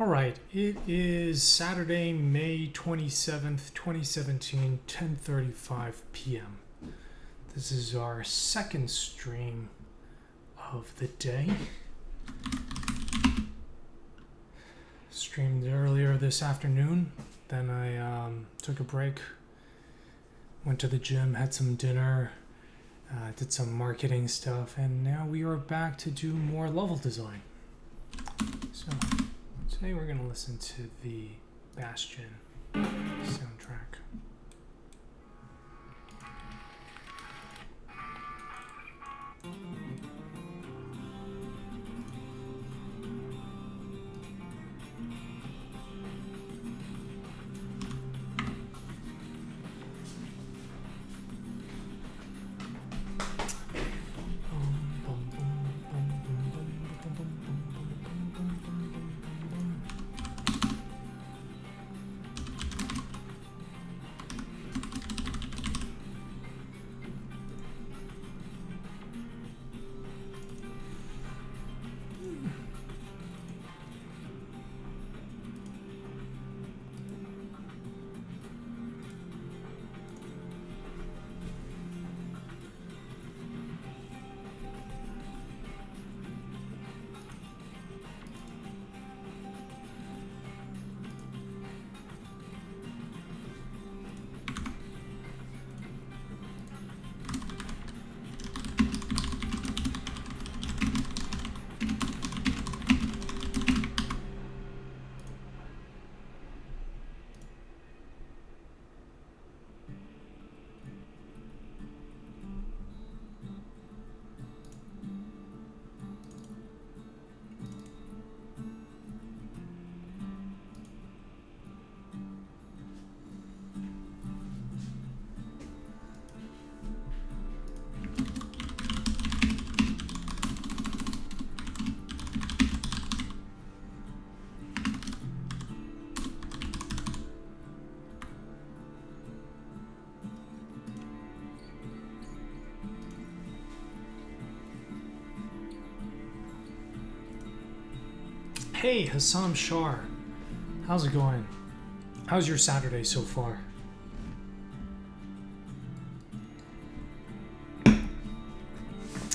All right, it is Saturday, May 27th, 2017, 10:35 p.m. This is our second stream of the day. Streamed earlier this afternoon, then I took a break, went to the gym, had some dinner, did some marketing stuff, and now we are back to do more level design. So today we're going to listen to the Bastion soundtrack. Hey, Hassam Shar. How's it going? How's your Saturday so far?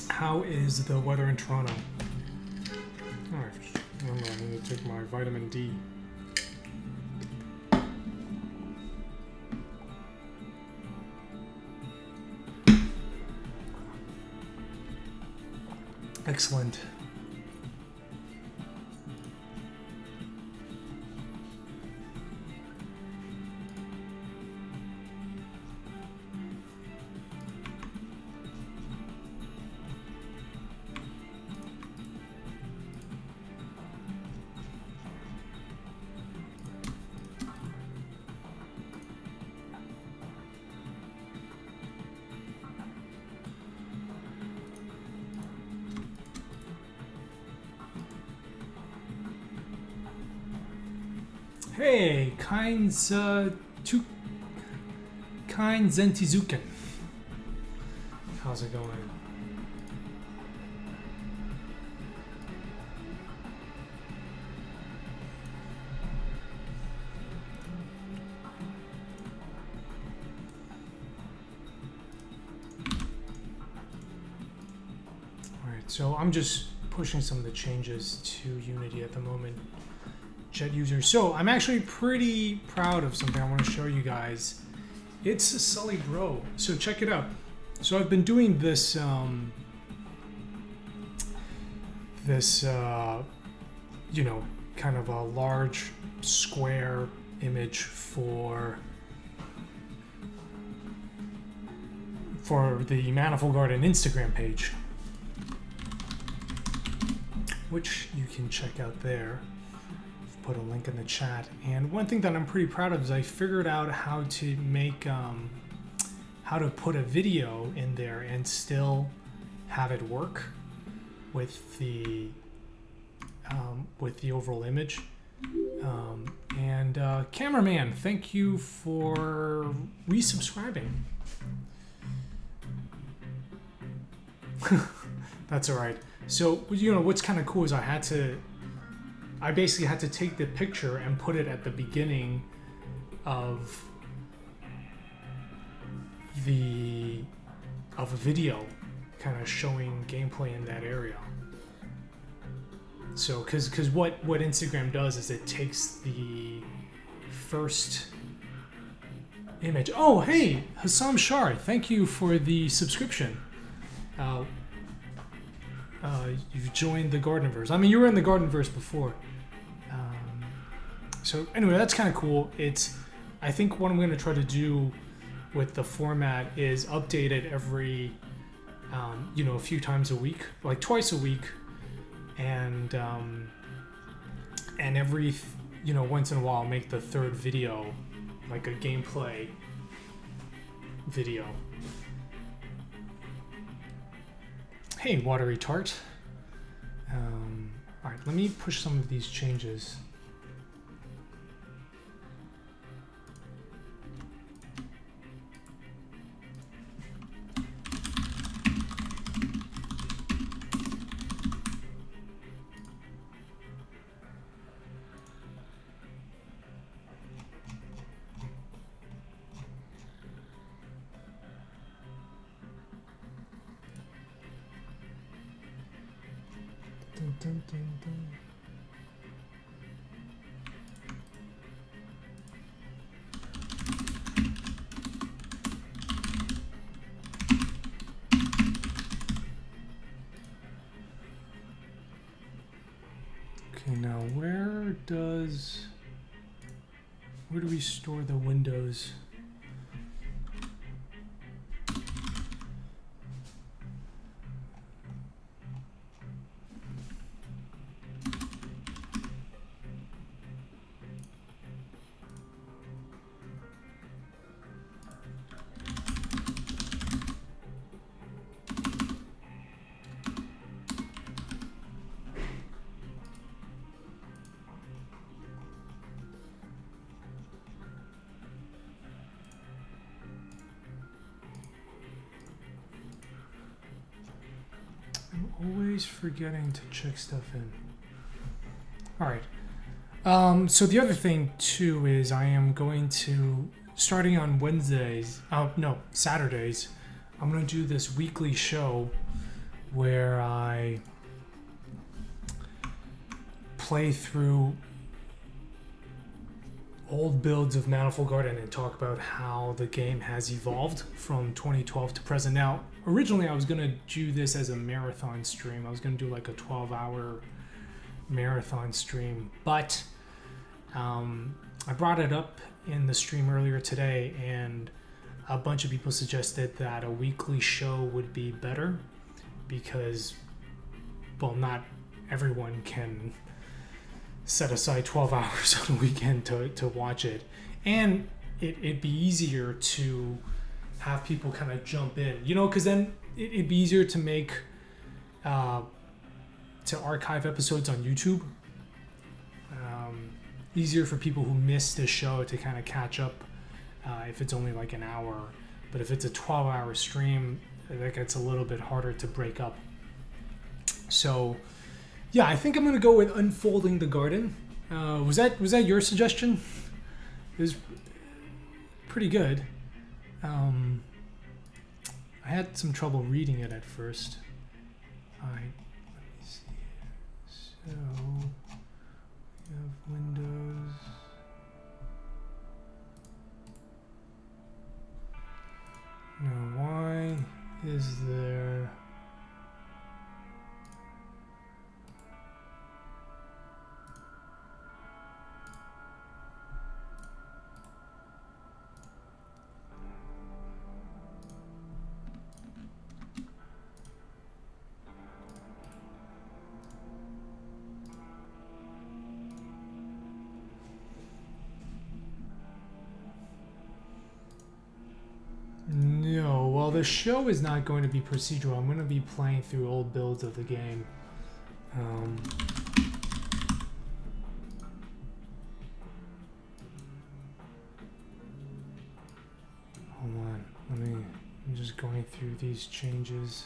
How is the weather in Toronto? Alright, I need to take my vitamin D. Excellent. Hey, Zentizuken. How's it going? Alright, so I'm just pushing some of the changes to Unity at the moment. Jet user. So I'm actually pretty proud of something I want to show you guys. It's a Sully Bro. So check it out. So I've been doing this you know, kind of a large square image for the Manifold Garden Instagram page, which you can check out there. Put a link in the chat. And one thing that I'm pretty proud of is I figured out how to make how to put a video in there and still have it work with the overall image. Cameraman, thank you for resubscribing. That's all right. So, you know, what's kind of cool is I had to I basically had to take the picture and put it at the beginning of a video, kind of showing gameplay in that area. So, because what Instagram does is it takes the first image. Oh, hey, Hassam Shar, thank you for the subscription. You've joined the Gardenverse. I mean, you were in the Gardenverse before. So anyway, that's kind of cool. I think what I'm going to try to do with the format is update it every, a few times a week, like twice a week, and every, once in a while make the third video like a gameplay video. Hey, Watery Tart. All right, let me push some of these changes. Dun, dun, dun. Okay, now where do we store the windows? Always forgetting to check stuff in. All right. So the other thing too is I am going to, starting on Saturdays, I'm going to do this weekly show where I play through old builds of Manifold Garden and talk about how the game has evolved from 2012 to present. Now, originally I was going to do this as a marathon stream. I was going to do like a 12-hour marathon stream, but I brought it up in the stream earlier today, and a bunch of people suggested that a weekly show would be better because, well, not everyone can set aside 12 hours on a weekend to watch it, and it'd be easier to have people kind of jump in, because then it'd be easier to make to archive episodes on YouTube, easier for people who missed the show to kind of catch up if it's only like an hour. But if it's a 12-hour stream, that gets a little bit harder to break up. So yeah, I think I'm gonna go with Unfolding the Garden. Was that your suggestion? It was pretty good. I had some trouble reading it at first. All right, let me see here. So we have Windows. Now, why is there? No, well, the show is not going to be procedural. I'm going to be playing through old builds of the game. Hold on, I'm just going through these changes.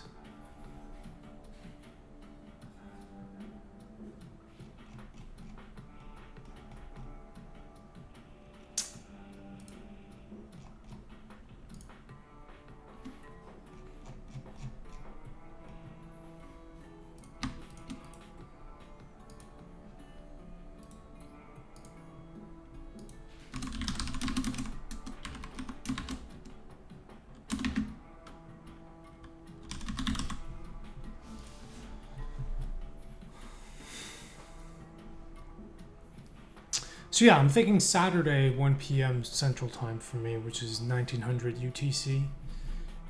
So yeah, I'm thinking Saturday, 1 p.m. Central Time for me, which is 1900 UTC.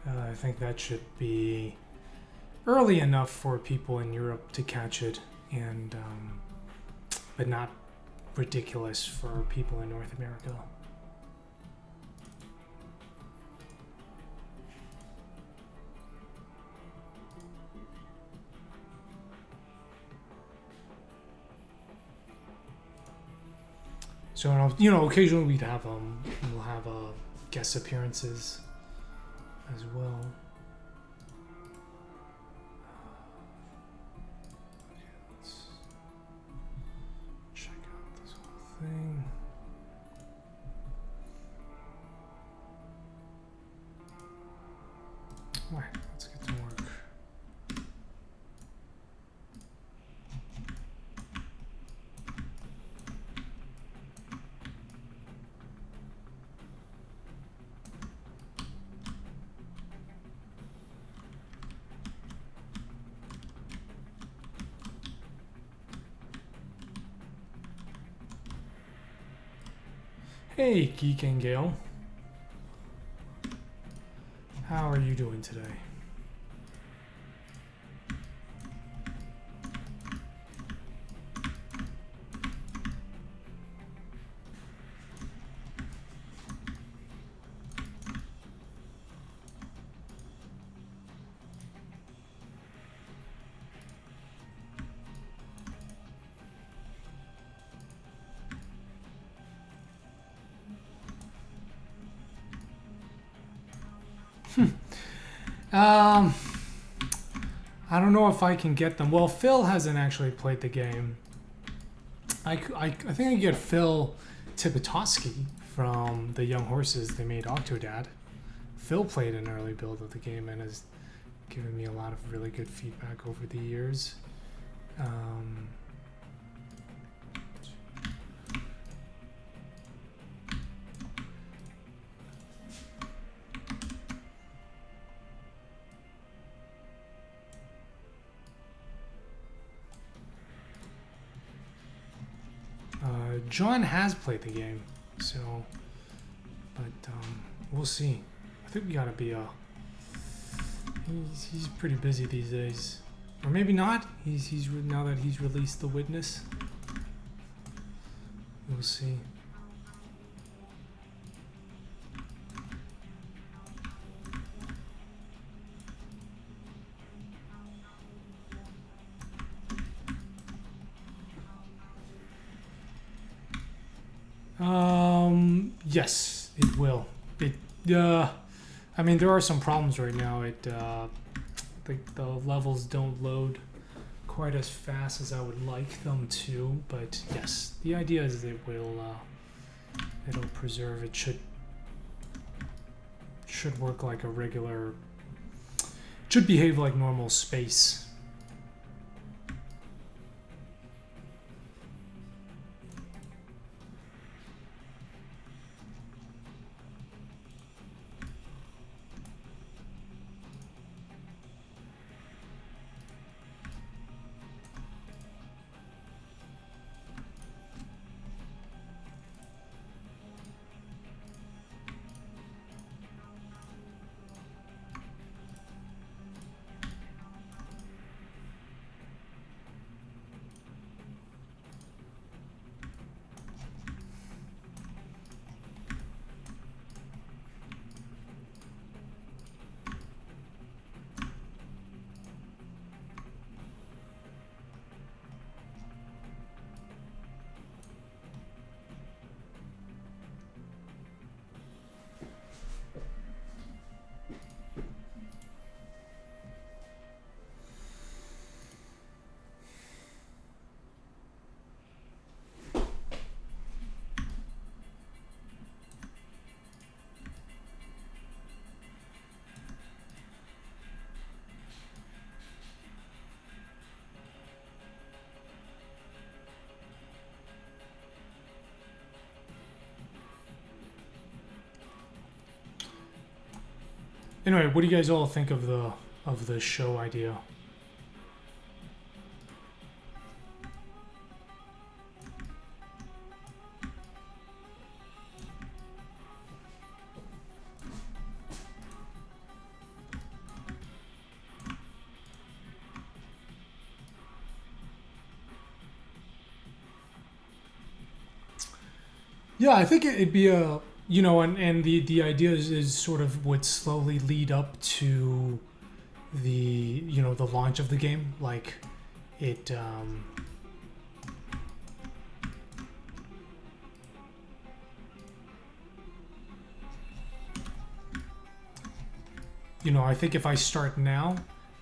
I think that should be early enough for people in Europe to catch it, and but not ridiculous for people in North America. So occasionally we'll have guest appearances as well. Okay, let's check out this whole thing. All right, let's get to work. Hey, Geek and Gale. How are you doing today? I don't know if I can get them. Well, Phil hasn't actually played the game. I think I can get Phil Tipitowski from the Young Horses. They made Octodad. Phil played an early build of the game and has given me a lot of really good feedback over the years. John has played the game, so, but we'll see. I think we gotta be he's pretty busy these days, or maybe not. He's now that he's released The Witness. We'll see. Yes, it will. I mean, there are some problems right now. The levels don't load quite as fast as I would like them to, but yes, the idea is that it'll preserve. It should work like a regular. Should behave like normal space. Anyway, what do you guys all think of the show idea? Yeah, I think it'd be a and the idea is sort of would slowly lead up to the the launch of the game. Like it, I think if I start now,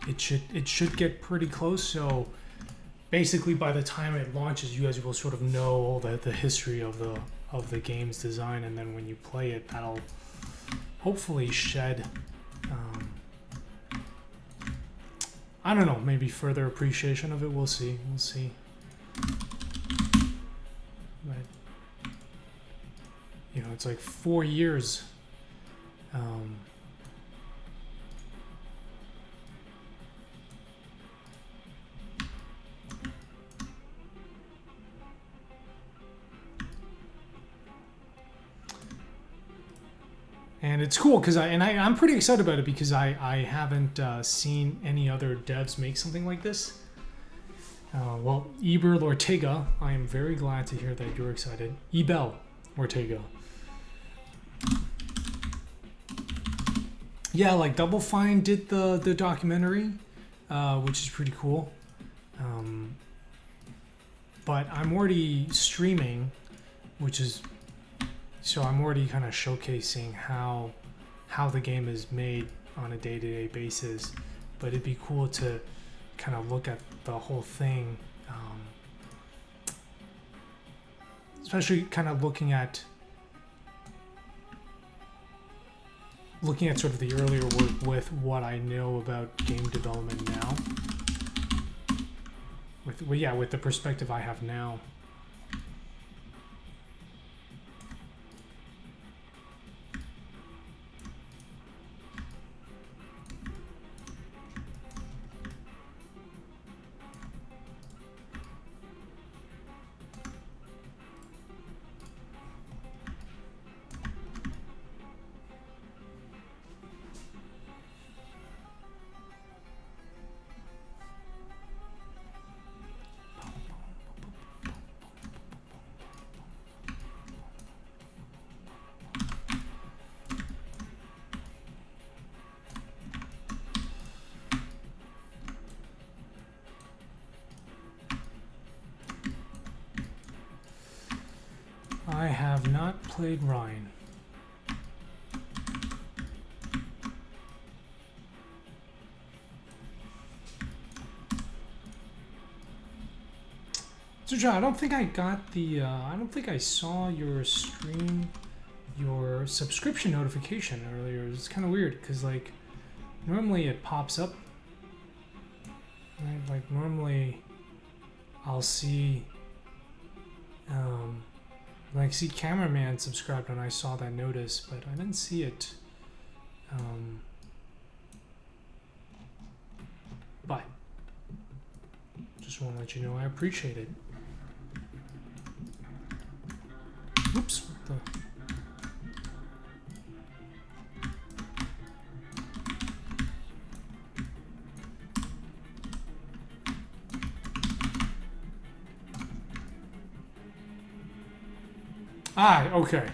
it should get pretty close. So basically, by the time it launches, you guys will sort of know all the history of the game's design, and then when you play it, that'll hopefully shed. Um, I don't know, maybe further appreciation of it. We'll see. We'll see. But it's like 4 years. Um, And it's cool because I'm pretty excited about it because I haven't seen any other devs make something like this. Well, Eber Ortega, I am very glad to hear that you're excited. Ebel Ortega. Yeah, like Double Fine did the documentary, which is pretty cool. But I'm already streaming, which is so I'm already kind of showcasing how the game is made on a day-to-day basis. But it'd be cool to kind of look at the whole thing, especially kind of looking at sort of the earlier work with what I know about game development now. With the perspective I have now. I have not played Rhine. So John, I don't think I got the, I don't think I saw your stream, your subscription notification earlier. It's kind of weird because like normally it pops up, right? Like normally I'll see, like see Cameraman subscribed and I saw that notice, but I didn't see it. But just want to let you know I appreciate it. Oops. What the... okay.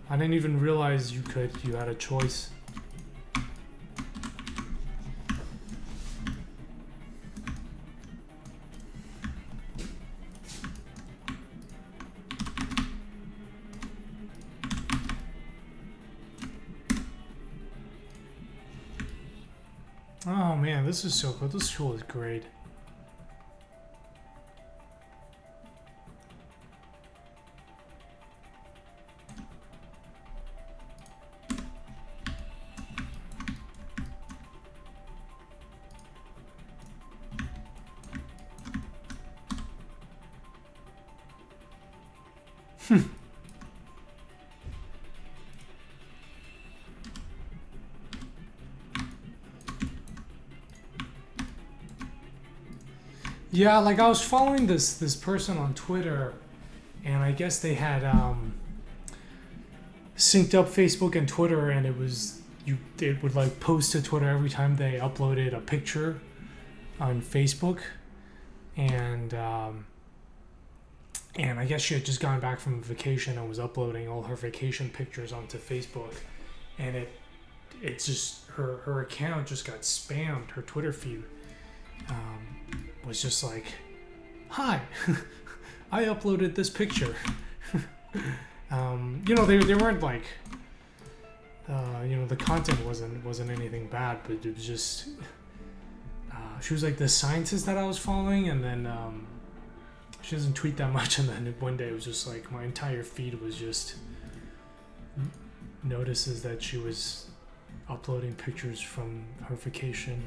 I didn't even realize you had a choice. Oh man, this is so cool. This tool is great. Yeah, like I was following this person on Twitter, and I guess they had synced up Facebook and Twitter, and it would like post to Twitter every time they uploaded a picture on Facebook, And I guess she had just gone back from vacation and was uploading all her vacation pictures onto Facebook, and it's just her account just got spammed. Her Twitter feed was just like, "Hi, I uploaded this picture." They weren't like, the content wasn't anything bad, but it was just she was like the scientist that I was following, and then she doesn't tweet that much, and then one day it was just like my entire feed was just notices that she was uploading pictures from her vacation.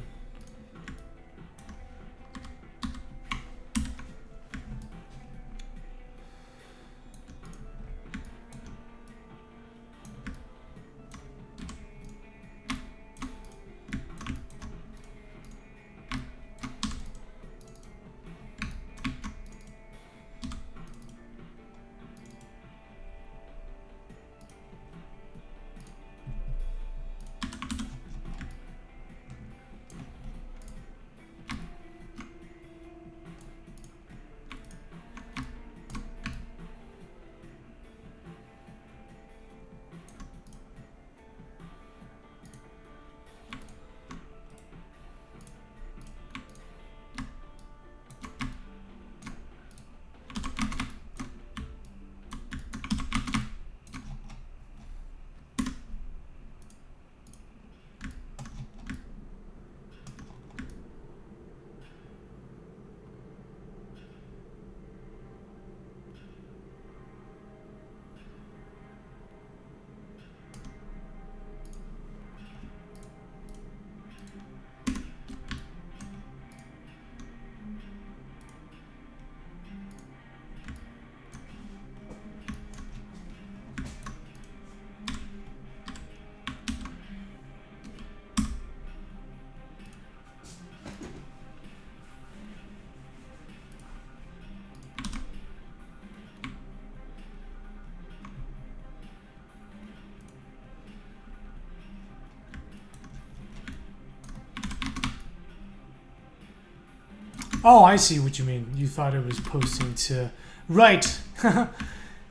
Oh, I see what you mean. You thought it was posting to... Right.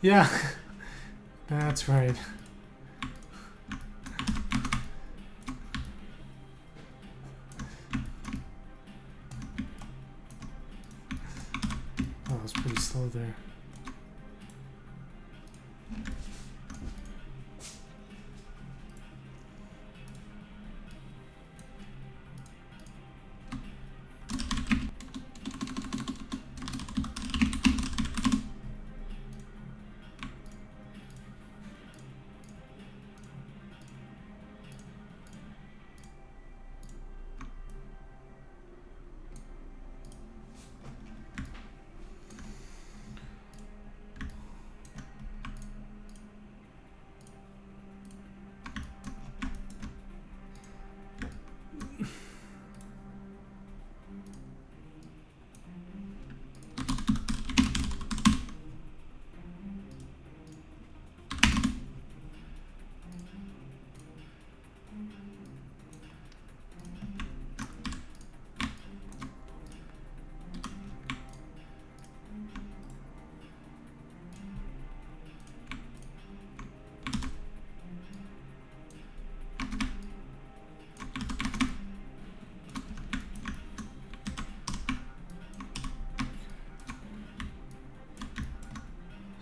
Yeah. That's right. Oh, it was pretty slow there.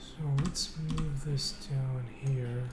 So let's move this down here.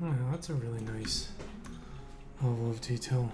Oh, that's a really nice level of detail.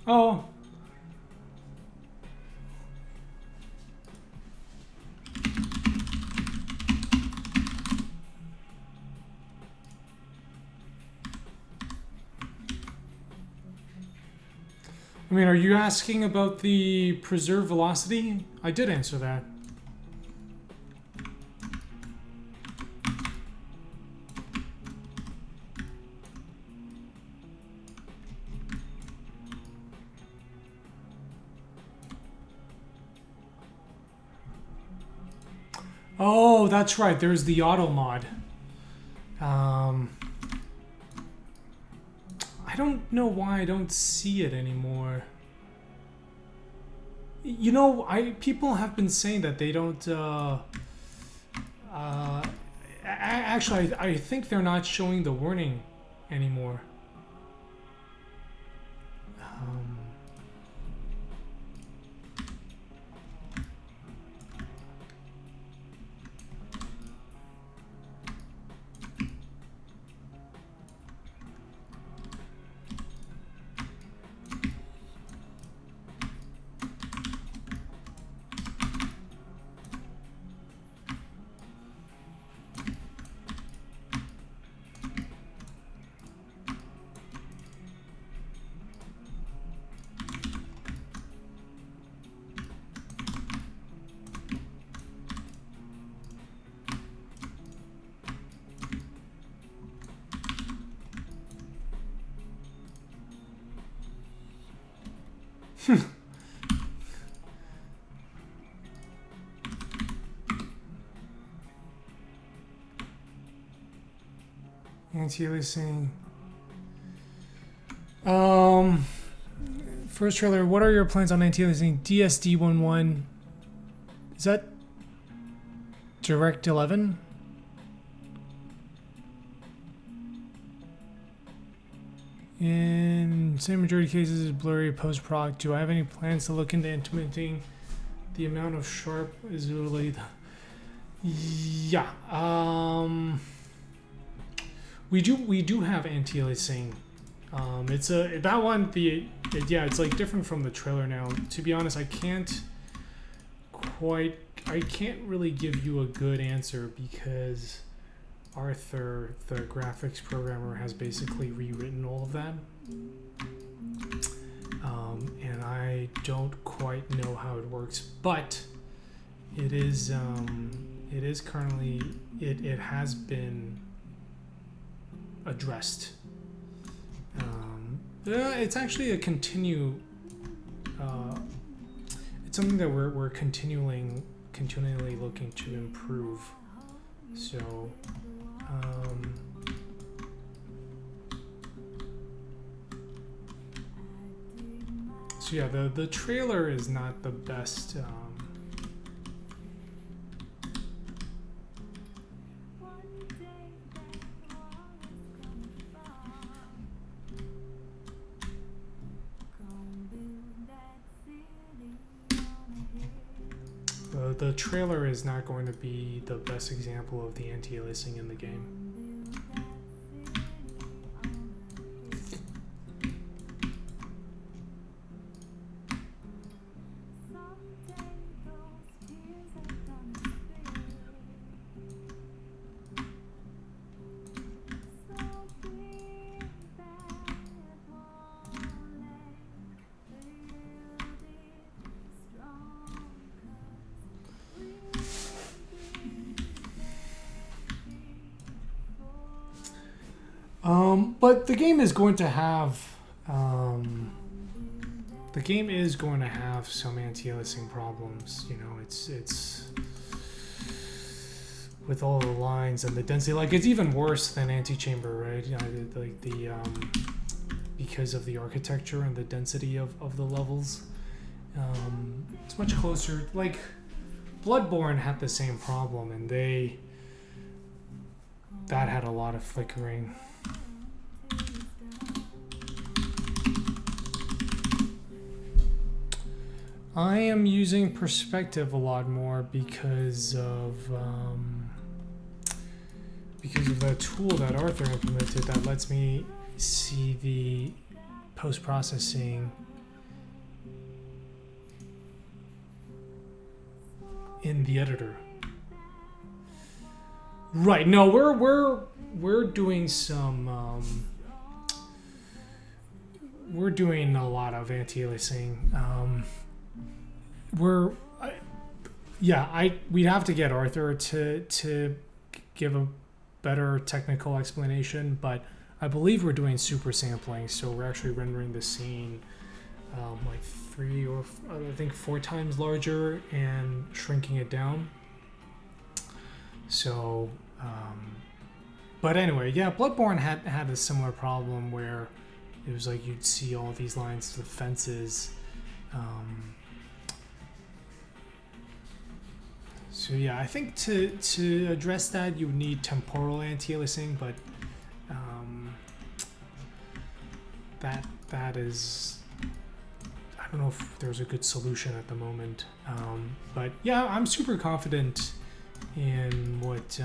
Oh. I mean, are you asking about the preserve velocity? I did answer that. Oh, that's right. There's the auto mod. I don't know why I don't see it anymore. You know, people have been saying that they don't. Actually, I think they're not showing the warning anymore. Anti-aliasing. First trailer. What are your plans on anti-aliasing? DSD11. Is that Direct 11? In same majority cases, blurry post-proc. Do I have any plans to look into implementing the amount of sharp is really? Yeah. We do have anti-aliasing. It's that one. It's like different from the trailer now. To be honest, I can't really give you a good answer because Arthur, the graphics programmer, has basically rewritten all of that, and I don't quite know how it works. But it is currently it has been addressed. It's actually a it's something that we're continually looking to improve. So yeah, the trailer is not the best. The trailer is not going to be the best example of the anti-aliasing in the game. But the game is going to have some anti-aliasing problems. You know, it's with all the lines and the density. Like, it's even worse than anti-chamber, right? You know, like the because of the architecture and the density of the levels. It's much closer. Like, Bloodborne had the same problem, and that had a lot of flickering. I am using perspective a lot more because of the tool that Arthur implemented that lets me see the post-processing in the editor. Right. No, we're doing some we're doing a lot of anti-aliasing. We'd have to get Arthur to give a better technical explanation, but I believe we're doing super sampling, so we're actually rendering the scene like 3 or I think 4 times larger and shrinking it down. So, but anyway, yeah, Bloodborne had a similar problem where it was like you'd see all these lines to the fences. So yeah, I think to address that you would need temporal anti-aliasing, but that is, I don't know if there's a good solution at the moment. But yeah, I'm super confident in what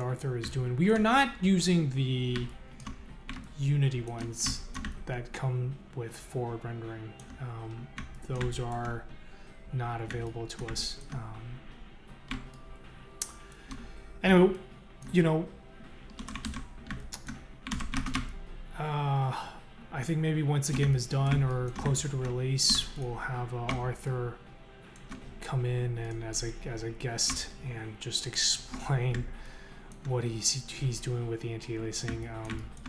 Arthur is doing. We are not using the Unity ones that come with forward rendering. Those are not available to us. Anyway, you know, I think maybe once the game is done or closer to release, we'll have Arthur come in and as a guest and just explain what he's doing with the anti-aliasing,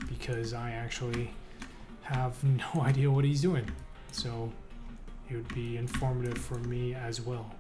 because I actually have no idea what he's doing. So it would be informative for me as well.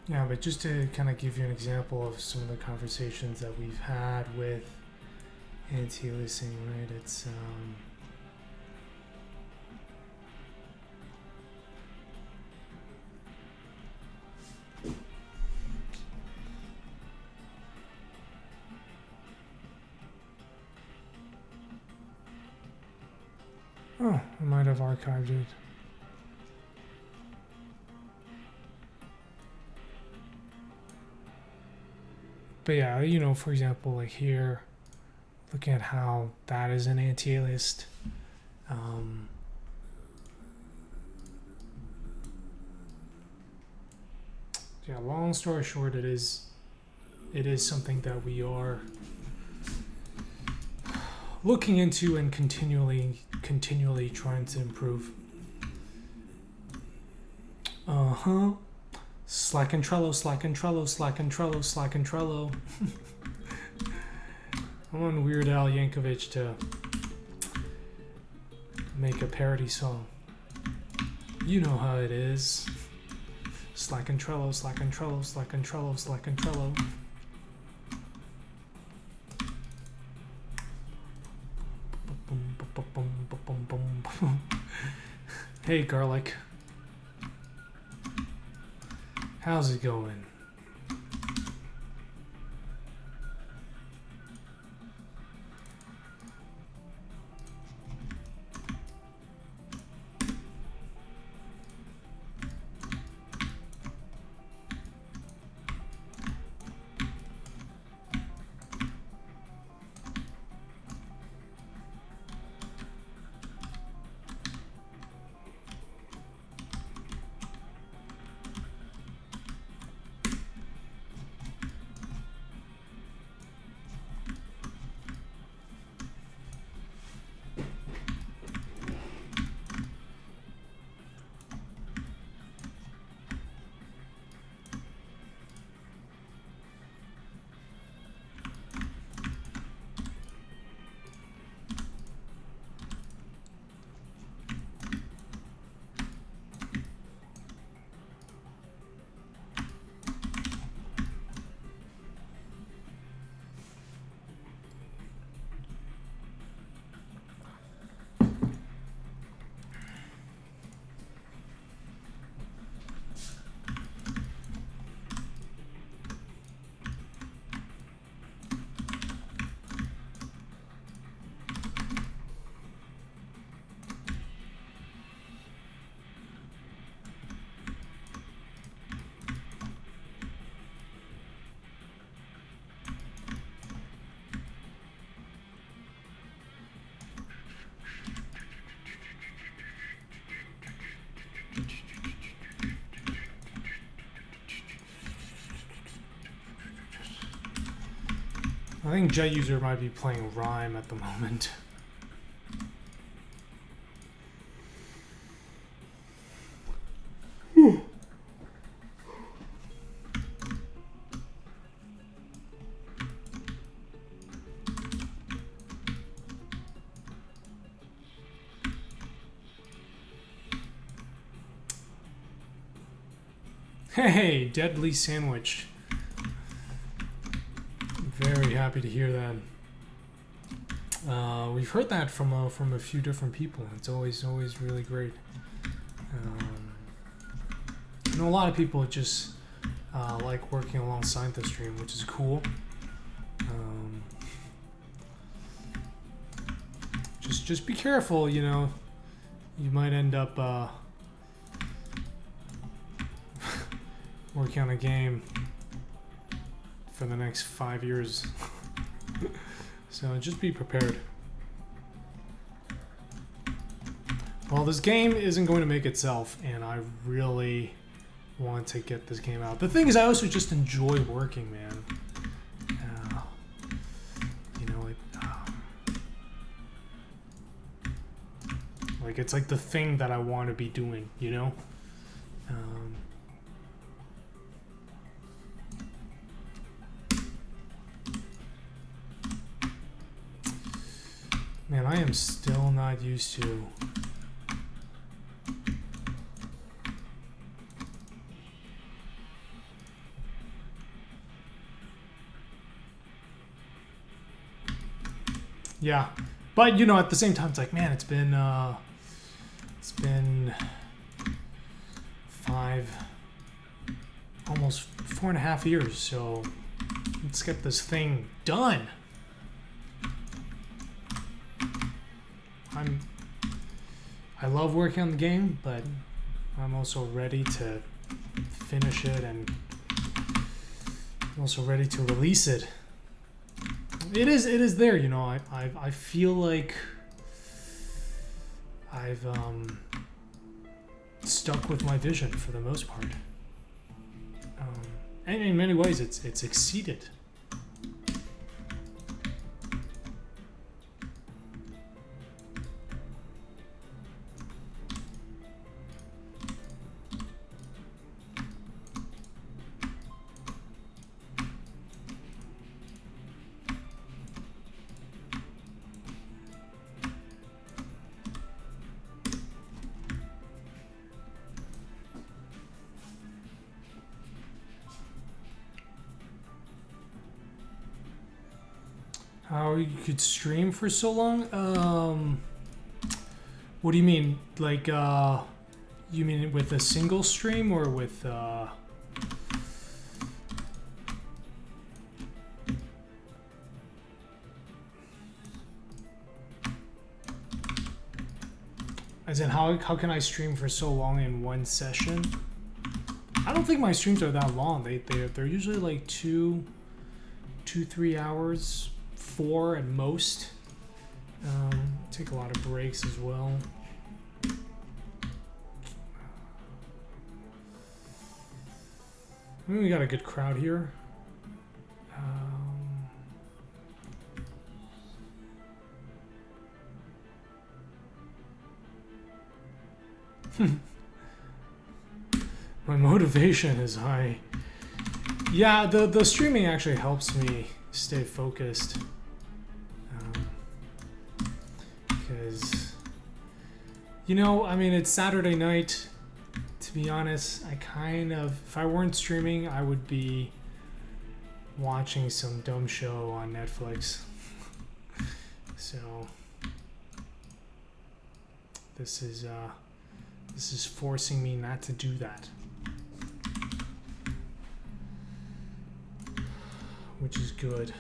Yeah, but just to kind of give you an example of some of the conversations that we've had with anti-aliasing, right? It's oh, I might have archived it. But yeah, you know, for example, like here, looking at how that is an anti-aliased. Yeah, long story short, it is something that we are looking into and continually trying to improve. Slack and Trello, Slack and Trello, Slack and Trello, Slack and Trello. I want Weird Al Yankovic to make a parody song. You know how it is. Slack and Trello, Slack and Trello, Slack and Trello, Slack and Trello. Hey, garlic. How's it going? I think Jet User might be playing Rhyme at the moment. Hey, Deadly Sandwich. Very happy to hear that. We've heard that from a few different people. It's always really great. I know a lot of people just like working alongside the stream, which is cool. Just be careful, you know. You might end up working on a game for the next 5 years. So just be prepared. Well, this game isn't going to make itself, and I really want to get this game out. The thing is, I also just enjoy working, man. You know, like it's like the thing that I want to be doing, you know? Man, I am still not used to yeah, but you know, at the same time, it's like, man, it's been 4.5 years, so let's get this thing done. I love working on the game, but I'm also ready to finish it, and I'm also ready to release it. It is there, you know. I feel like I've stuck with my vision for the most part, and in many ways it's exceeded. How you could stream for so long? What do you mean? Like, you mean with a single stream or with As in, how can I stream for so long in one session? I don't think my streams are that long. They're usually like 3 hours, 4 at most. Take a lot of breaks as well. I mean, we got a good crowd here. My motivation is high. Yeah, the streaming actually helps me stay focused. Because, you know, I mean, it's Saturday night. To be honest, I kind of, if I weren't streaming, I would be watching some dumb show on Netflix. So, this is forcing me not to do that. Which is good.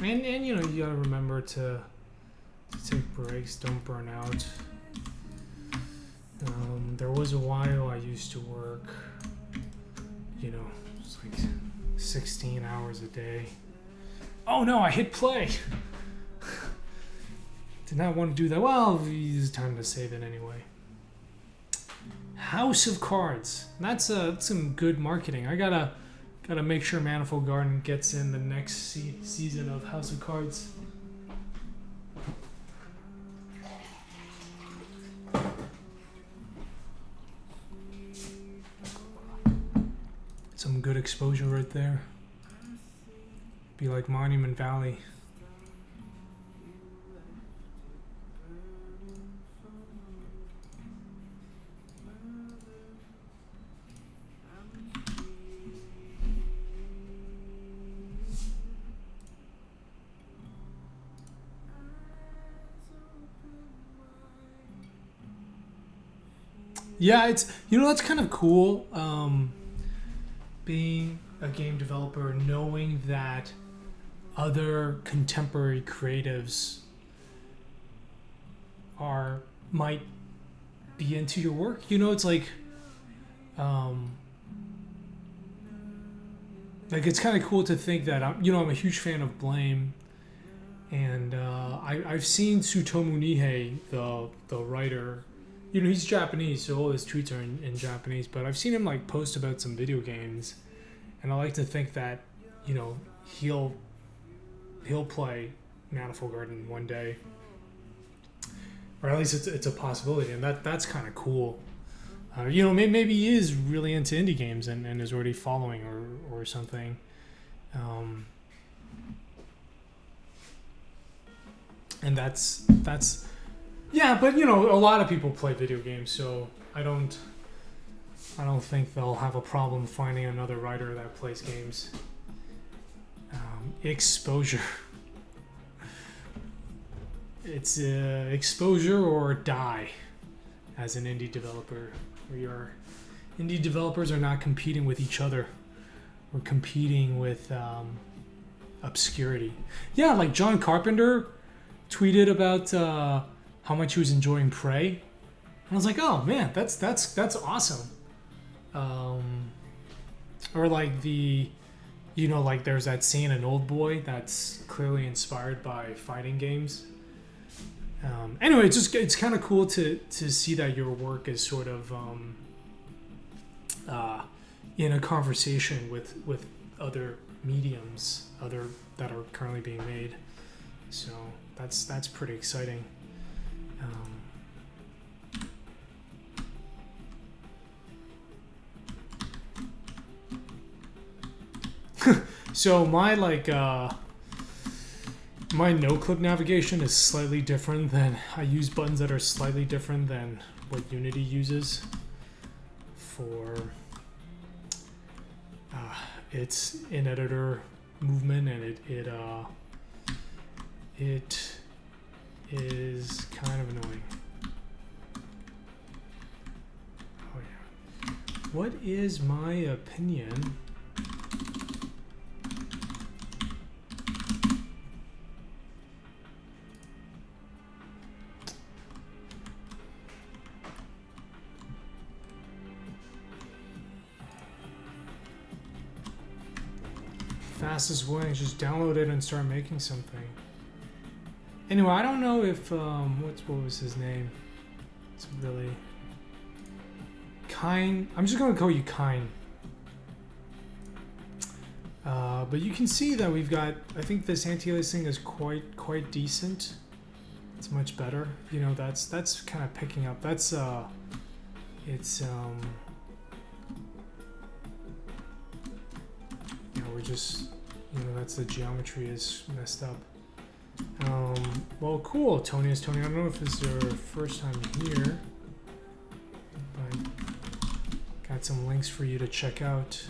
And you know, you gotta remember to take breaks, don't burn out. There was a while I used to work, you know, it's like 16 hours a day. Oh no, I hit play! Did not want to do that. Well, it's time to save it anyway. House of Cards. That's some good marketing. I gotta make sure Manifold Garden gets in the next season of House of Cards. Some good exposure right there. Be like Monument Valley. Yeah, it's, you know, that's kind of cool. Being a game developer, knowing that other contemporary creatives might be into your work. You know, it's like it's kind of cool to think that I'm a huge fan of Blame, and I've seen Tsutomu Nihei, the writer. You know, he's Japanese, so all his tweets are in Japanese, but I've seen him like post about some video games, and I like to think that, you know, he'll play Manifold Garden one day, or at least it's a possibility, and that's kind of cool. You know, maybe he is really into indie games and is already following or something. And that's yeah, but you know, a lot of people play video games, so I don't think they'll have a problem finding another writer that plays games. Exposure. It's exposure or die as an indie developer. Indie developers are not competing with each other. We're competing with obscurity. Yeah, like John Carpenter tweeted about how much he was enjoying Prey, and I was like, oh man, that's awesome. Or like like there's that scene in Old Boy that's clearly inspired by fighting games. Anyway, it's kind of cool to see that your work is sort of in a conversation with other mediums, that are currently being made. So that's pretty exciting. So my my no-clip navigation is slightly different than, I use buttons that are slightly different than what Unity uses for its in-editor movement, and it is kind of annoying. Oh yeah. What is my opinion fastest way is just download it and start making something. Anyway, I don't know if what was his name? It's really Kine. I'm just gonna call you Kine. But you can see that we've got. I think this anti-aliasing is quite decent. It's much better. You know, that's kind of picking up. That's it's you know, we're just, you know, that's the geometry is messed up. Well, cool, Tony. I don't know if it's your first time here, but got some links for you to check out.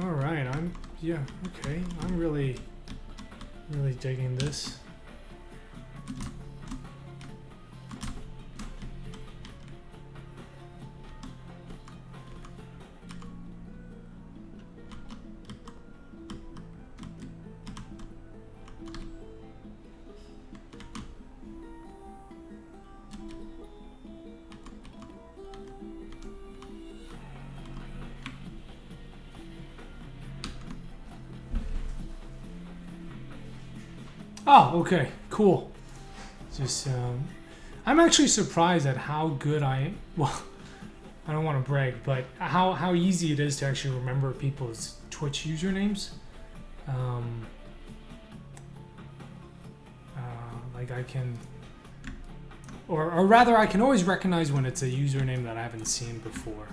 All right, okay. I'm really digging this. Oh, okay, cool. Just, I'm actually surprised at how good well, I don't want to brag, but how easy it is to actually remember people's Twitch usernames. Like I can, or rather I can always recognize when it's a username that I haven't seen before.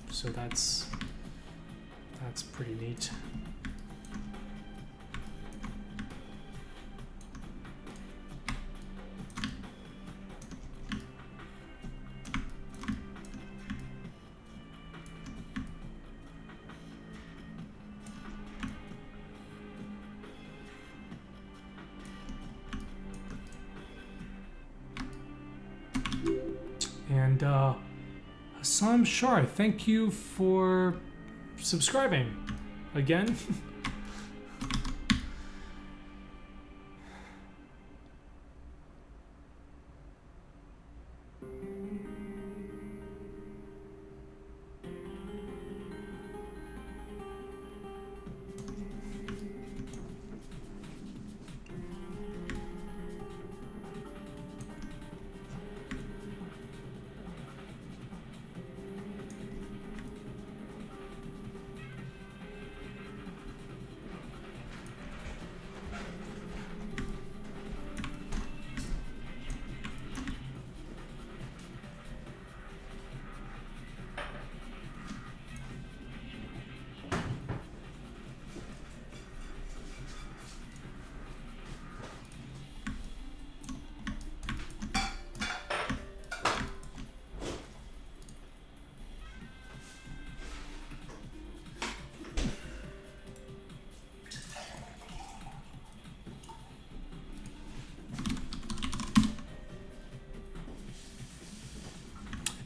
So that's pretty neat. And Hassan Shar, thank you for subscribing again.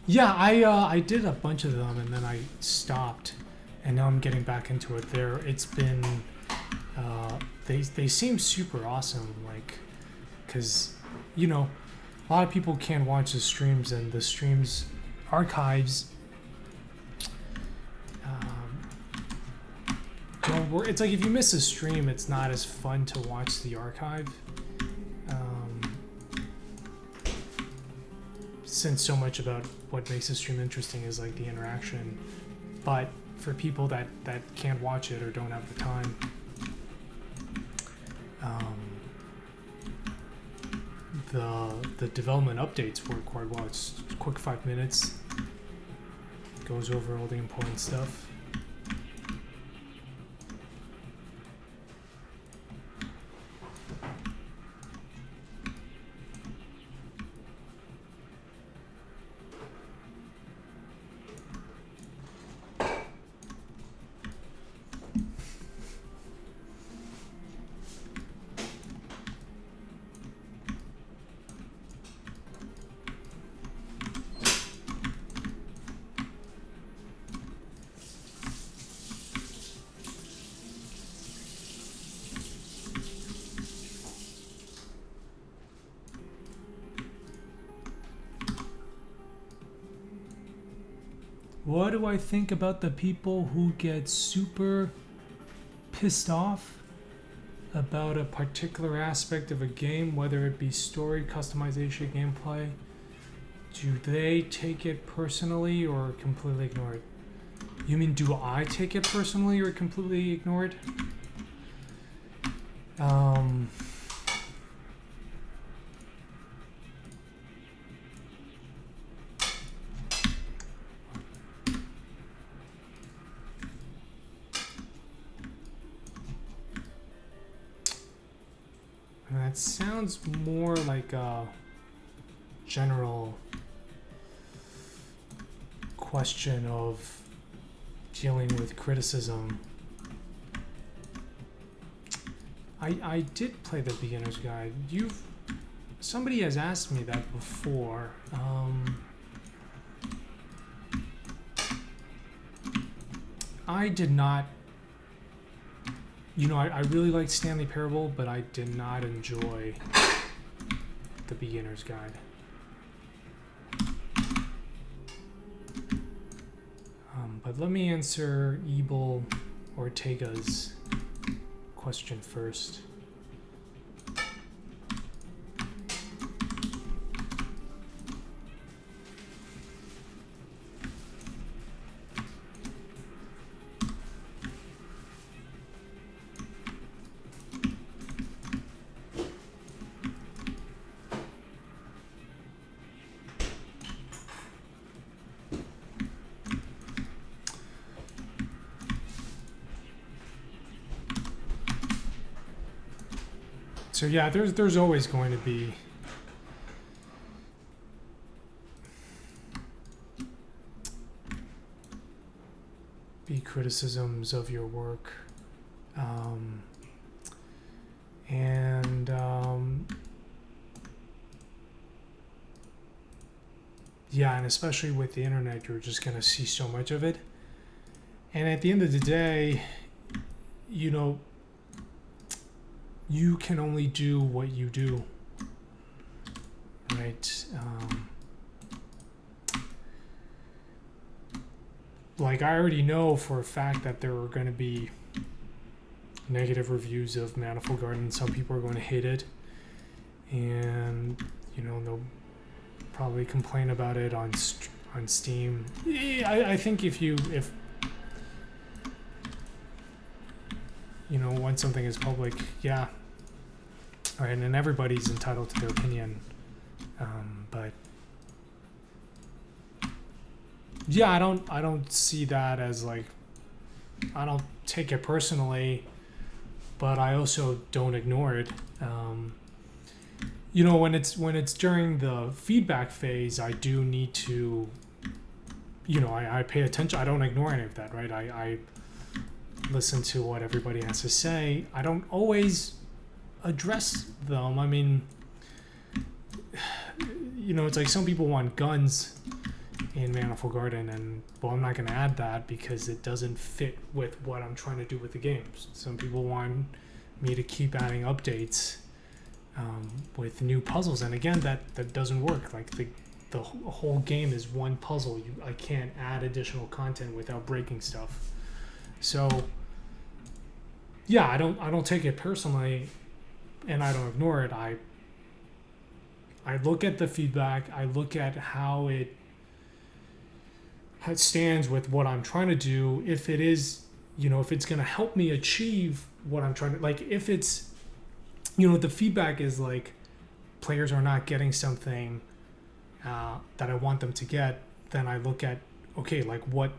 Yeah, I did a bunch of them and then I stopped, and now I'm getting back into it. It's been they seem super awesome, like, because you know a lot of people can't watch the streams, and the streams archives don't work. It's like if you miss a stream, it's not as fun to watch the archive. Since so much about what makes a stream interesting is like the interaction, but for people that can't watch it or don't have the time, the development updates work quite well. It's a quick 5 minutes, goes over all the important stuff. What do I think about the people who get super pissed off about a particular aspect of a game, whether it be story, customization, gameplay? Do they take it personally or completely ignore it? You mean, do I take it personally or completely ignore it? That sounds more like a general question of dealing with criticism. I did play the beginner's guide. Somebody has asked me that before. I did not. I really liked Stanley Parable, but I did not enjoy the beginner's guide. But let me answer Ebel Ortega's question first. So yeah, there's always going to be criticisms of your work, and yeah, and especially with the internet, you're just gonna see so much of it. And at the end of the day, you can only do what you do, right? Like, I already know for a fact that there are going to be negative reviews of Manifold Garden. Some people are going to hate it, and they'll probably complain about it on Steam. I think if once something is public, yeah, right, and everybody's entitled to their opinion, but yeah, I don't see that as like, I don't take it personally, but I also don't ignore it. When it's during the feedback phase, I do need to, I pay attention. I don't ignore any of that, right? I listen to what everybody has to say. I don't always address them. I mean, it's like some people want guns in Manifold Garden, and I'm not going to add that because it doesn't fit with what I'm trying to do with the games. Some people want me to keep adding updates with new puzzles, and again, that doesn't work. Like the whole game is one puzzle. I can't add additional content without breaking stuff. So yeah, I don't take it personally, and I don't ignore it. I look at the feedback. I look at how it stands with what I'm trying to do. If it is, if it's going to help me achieve what I'm trying to, like, if it's, the feedback is like players are not getting something that I want them to get, then I look at, okay, like what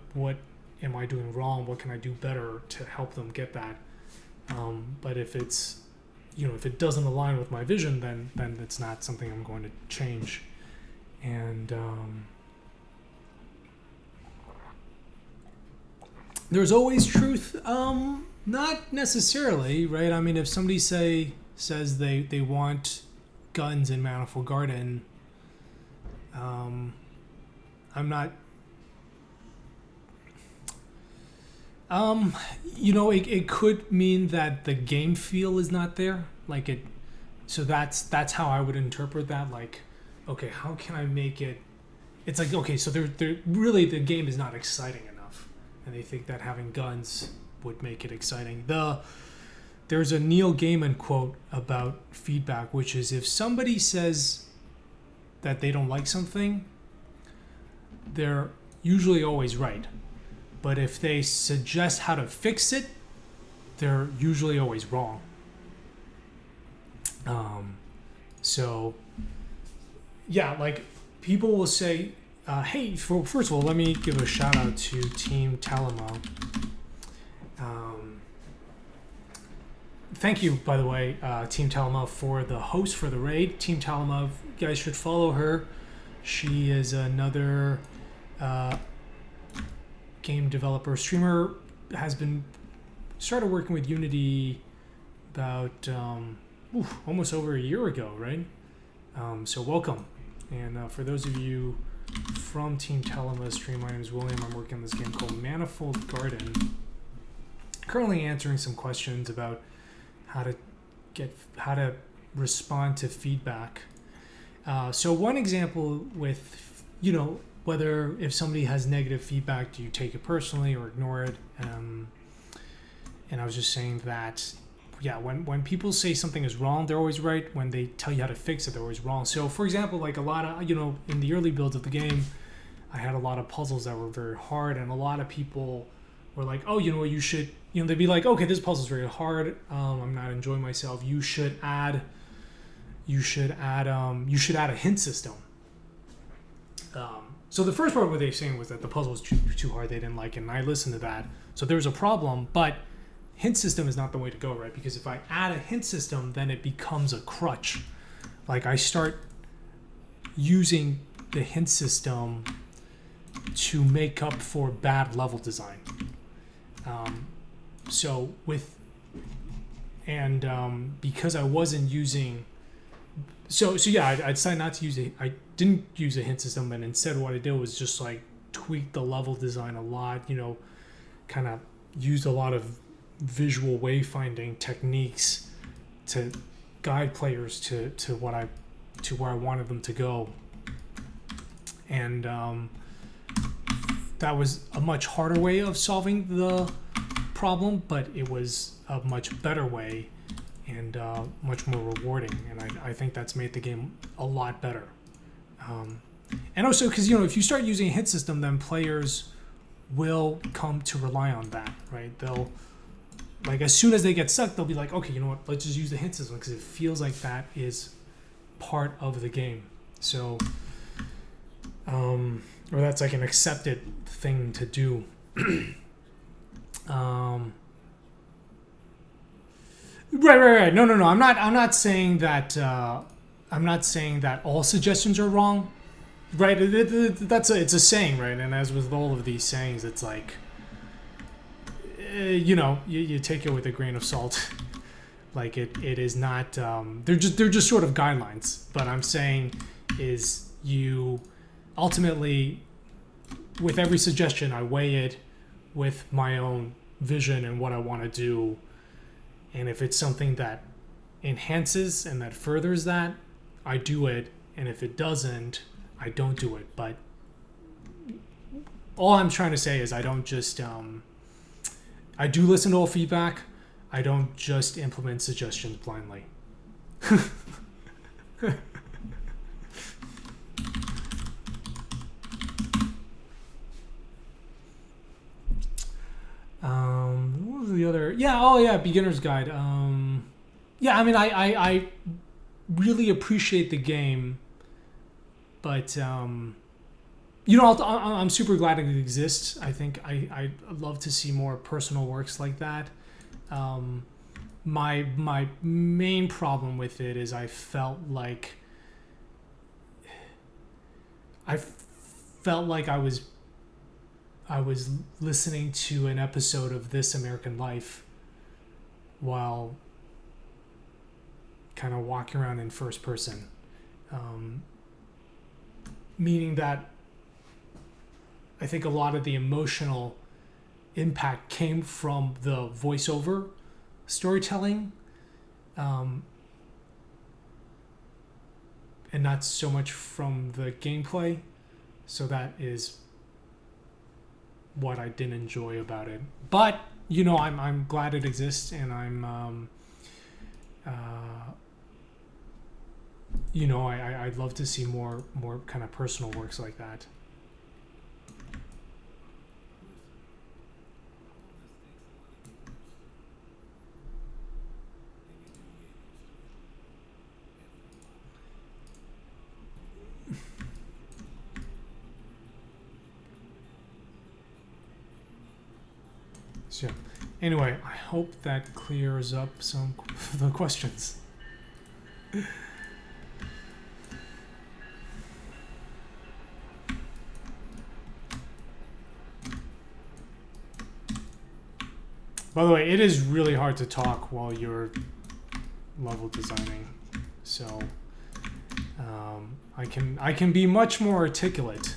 am I doing wrong? What can I do better to help them get that? But if it's, if it doesn't align with my vision, then it's not something I'm going to change. And there's always truth. Not necessarily, right? I mean, if somebody says they want guns in Manifold Garden, I'm not. It could mean that the game feel is not there. Like it, so that's how I would interpret that. Like, okay, how can I make it it's like, okay, so they're really, the game is not exciting enough, and they think that having guns would make it exciting. There's a Neil Gaiman quote about feedback, which is, if somebody says that they don't like something, they're usually always right. But if they suggest how to fix it, they're usually always wrong. So, yeah, like, people will say, hey, first of all, let me give a shout out to Team Talamo. Thank you, by the way, Team Talamo, for the host for the raid. Team Talamo, you guys should follow her. She is another game developer, streamer, has been started working with Unity about almost over a year ago, right? So welcome. And for those of you from Team Talamo stream, my name is William. I'm working on this game called Manifold Garden. Currently answering some questions about how to respond to feedback. So one example with, whether if somebody has negative feedback, do you take it personally or ignore it? And I was just saying that, yeah, when people say something is wrong, they're always right. When they tell you how to fix it, they're always wrong. So for example, like a lot of, in the early builds of the game, I had a lot of puzzles that were very hard, and a lot of people were like, oh, you should, they'd be like, okay, this puzzle's very hard. I'm not enjoying myself. You should add a hint system. So the first part what they were saying was that the puzzle was too hard. They didn't like it, and I listened to that. So there was a problem, but hint system is not the way to go, right? Because if I add a hint system, then it becomes a crutch. Like, I start using the hint system to make up for bad level design. Because I wasn't using, I decided not to use it. I didn't use a hint system, and instead what I did was just like tweak the level design a lot, kind of used a lot of visual wayfinding techniques to guide players to where I wanted them to go. And that was a much harder way of solving the problem, but it was a much better way and much more rewarding. And I think that's made the game a lot better. And also because, if you start using a hint system, then players will come to rely on that, right? They'll, like, as soon as they get stuck, they'll be like, okay, you know what, let's just use the hint system, because it feels like that is part of the game. So, or that's like an accepted thing to do. Right. No. I'm not saying that. I'm not saying that all suggestions are wrong. Right. It's a saying, right? And as with all of these sayings, it's like, you take it with a grain of salt. Like it is not. They're just sort of guidelines. But I'm saying is you ultimately, with every suggestion, I weigh it with my own vision and what I want to do. And if it's something that enhances and that furthers that, I do it. And if it doesn't, I don't do it. But all I'm trying to say is I don't just... I do listen to all feedback. I don't just implement suggestions blindly. What was the other? Beginner's Guide. I really appreciate the game, but I'm super glad it exists. I think I'd love to see more personal works like that. My main problem with it is I felt like I was listening to an episode of This American Life while kind of walking around in first person. Meaning that I think a lot of the emotional impact came from the voiceover storytelling, and not so much from the gameplay. So that is what I didn't enjoy about it. But you know, I'm glad it exists, and I'm you know, I'd love to see more kind of personal works like that. So anyway, I hope that clears up some of the questions. By the way, it is really hard to talk while you're level designing, so I can be much more articulate.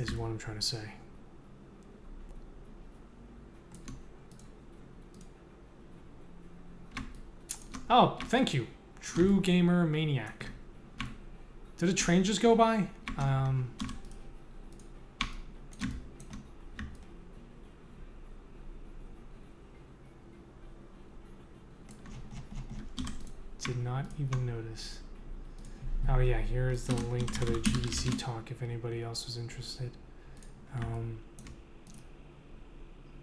is what I'm trying to say. Oh, thank you, True Gamer Maniac. Did a train just go by? Did not even notice. Oh yeah, here's the link to the GDC talk if anybody else was interested.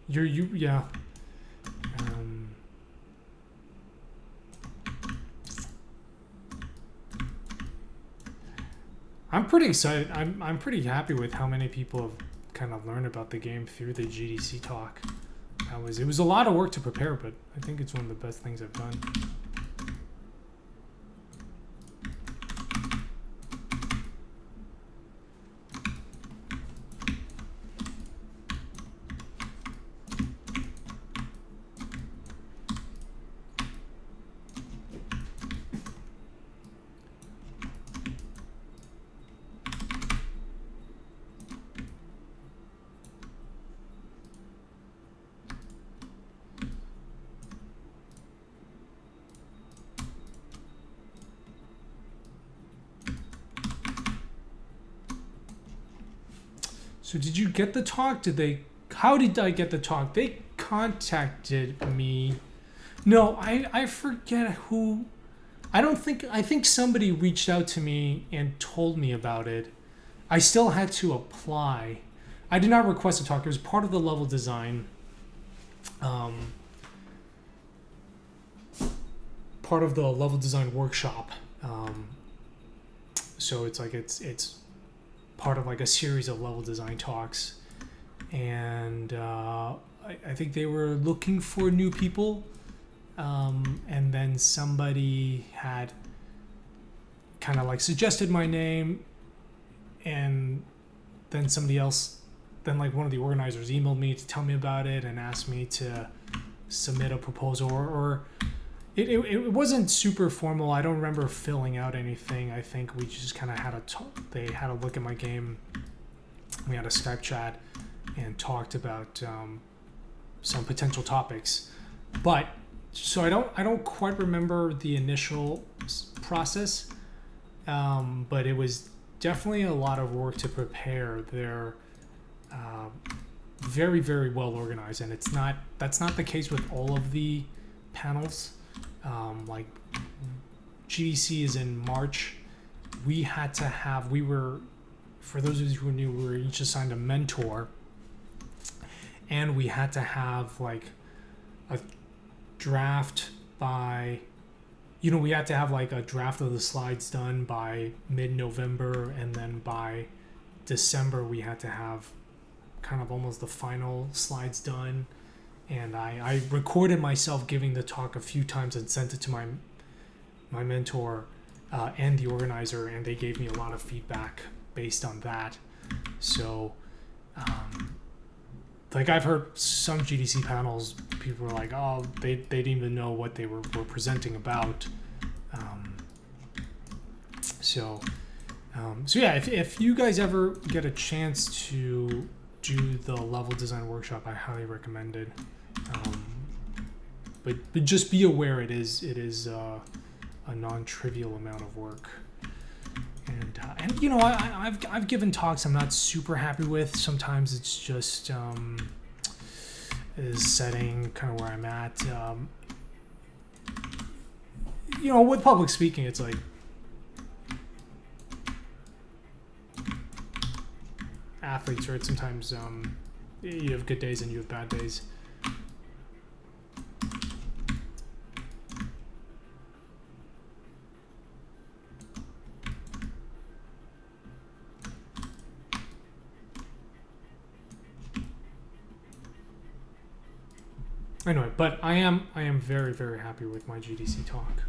Yeah. I'm pretty excited. I'm pretty happy with how many people have kind of learned about the game through the GDC talk. It was a lot of work to prepare, but I think it's one of the best things I've done. So did you get the talk? How did I get the talk? They contacted me. No, I forget who. I think somebody reached out to me and told me about it. I still had to apply. I did not request a talk. It was part of the level design. Part of the level design workshop. So it's like it's part of like a series of level design talks, and I think they were looking for new people, and then somebody had kind of like suggested my name, and then somebody else, then like one of the organizers emailed me to tell me about it and asked me to submit a proposal, or it wasn't super formal. I don't remember filling out anything. I think we just kind of had they had a look at my game. We had a Skype chat and talked about some potential topics. But so I don't quite remember the initial process, but it was definitely a lot of work to prepare. They're very, very well organized, and that's not the case with all of the panels. Like GDC is in March. For those of you who knew, we were each assigned a mentor, and we had to have like a draft by, we had to have like a draft of the slides done by mid-November, and then by December we had to have kind of almost the final slides done. And I recorded myself giving the talk a few times and sent it to my mentor and the organizer, and they gave me a lot of feedback based on that. So, like I've heard some GDC panels, people were like, oh, they didn't even know what they were presenting about. So yeah, if you guys ever get a chance to do the level design workshop, I highly recommend it. But just be aware it is a non-trivial amount of work. And you know, I've given talks I'm not super happy with. Sometimes it's just is setting kind of where I'm at. You know, with public speaking, it's like athletes, right? Sometimes you have good days and you have bad days. Anyway, but I am very, very happy with my GDC talk.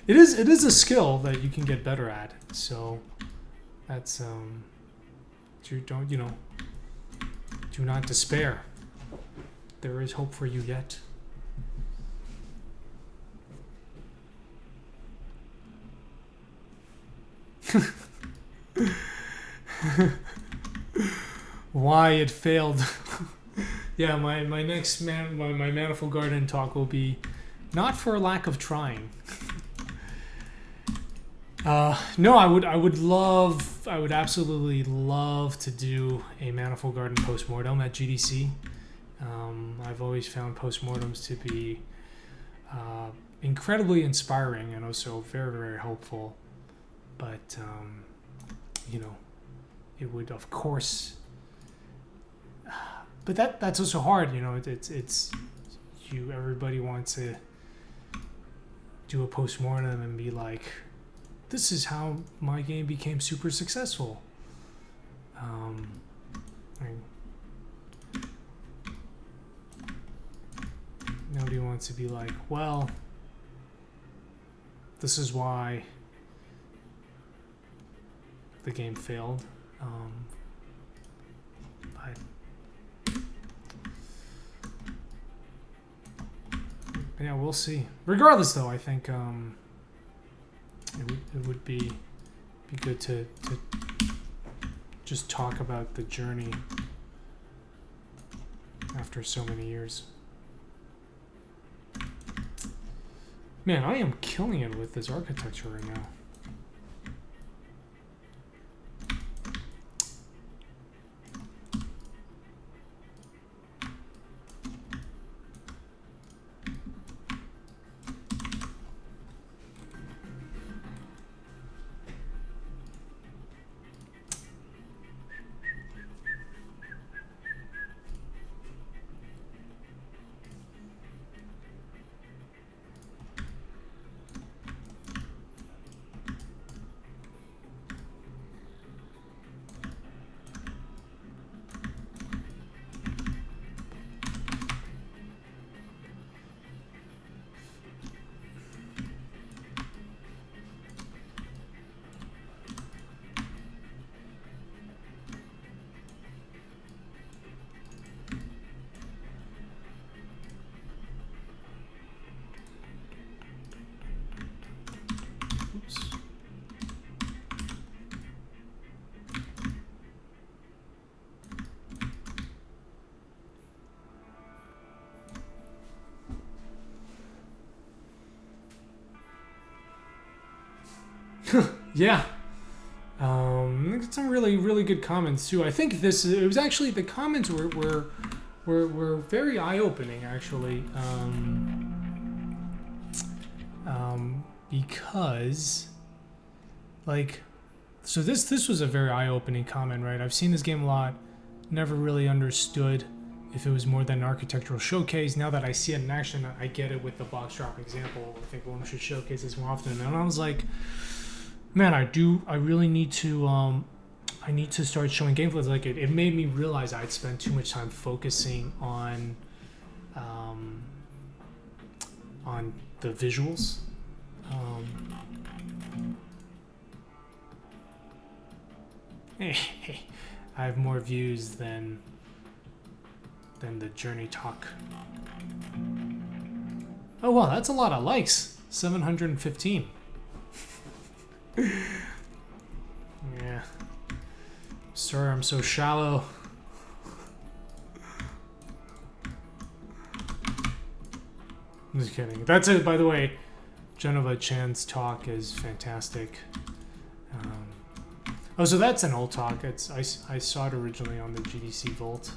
It is a skill that you can get better at. So that's do not despair. There is hope for you yet. Why it failed. Yeah, my next my Manifold Garden talk will be not for lack of trying. No, I would absolutely love to do a Manifold Garden postmortem at GDC. I've always found postmortems to be incredibly inspiring and also very, very hopeful. But you know, it would, of course, but that's also hard. You know, it's everybody wants to do a postmortem and be like, this is how my game became super successful. Nobody wants to be like, well, this is why the game failed. But yeah, we'll see. Regardless, though, I think it would be good to just talk about the journey after so many years. Man, I am killing it with this architecture right now. Yeah. Some really, really good comments too. I think it was actually, the comments were very eye-opening actually. Because like, so this was a very eye-opening comment, right? I've seen this game a lot, never really understood if it was more than an architectural showcase. Now that I see it in action, I get it with the box drop example. I think one should showcase this more often. And I was like, man, I really need to I need to start showing gameplays like it. It made me realize I'd spent too much time focusing on the visuals. I have more views than the journey talk. Oh wow, that's a lot of likes. 715. Yeah. Sorry, I'm so shallow. I'm just kidding. That's it, by the way. Genova Chan's talk is fantastic. Oh, so that's an old talk. I saw it originally on the GDC Vault.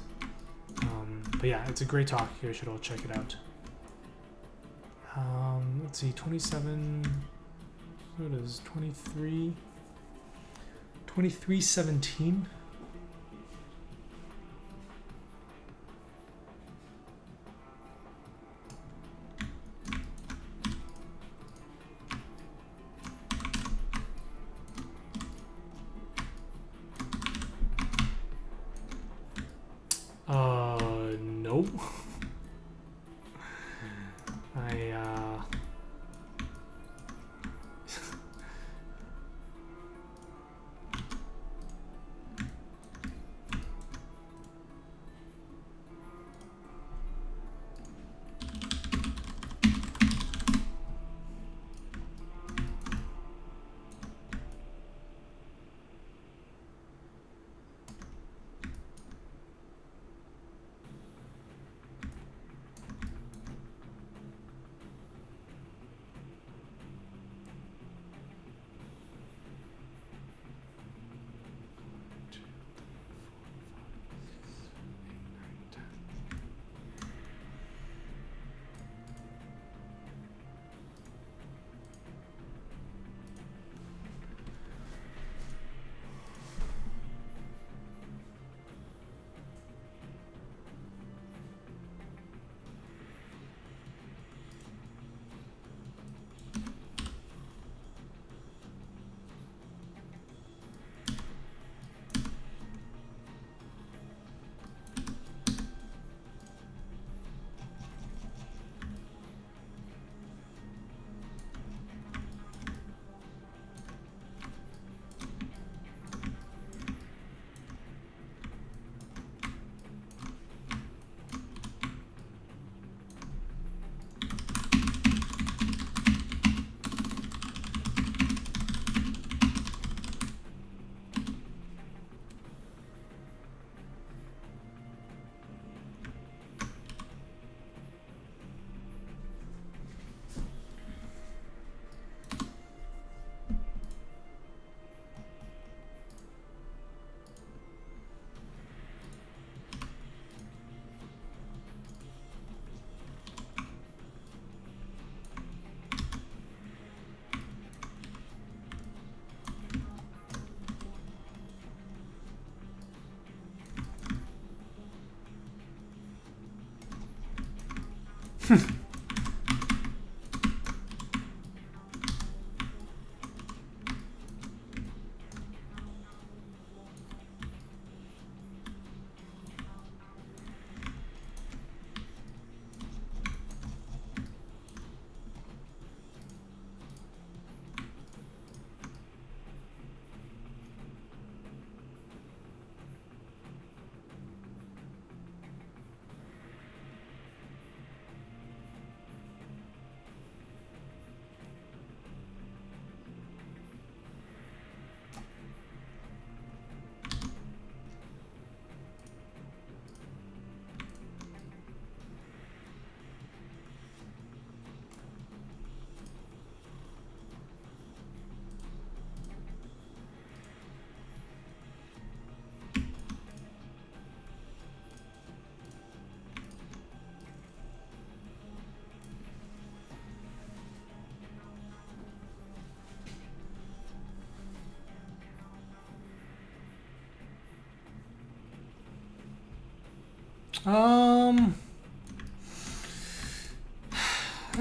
But yeah, it's a great talk. You guys should all check it out. Let's see, 27... What is 23? 2317? No.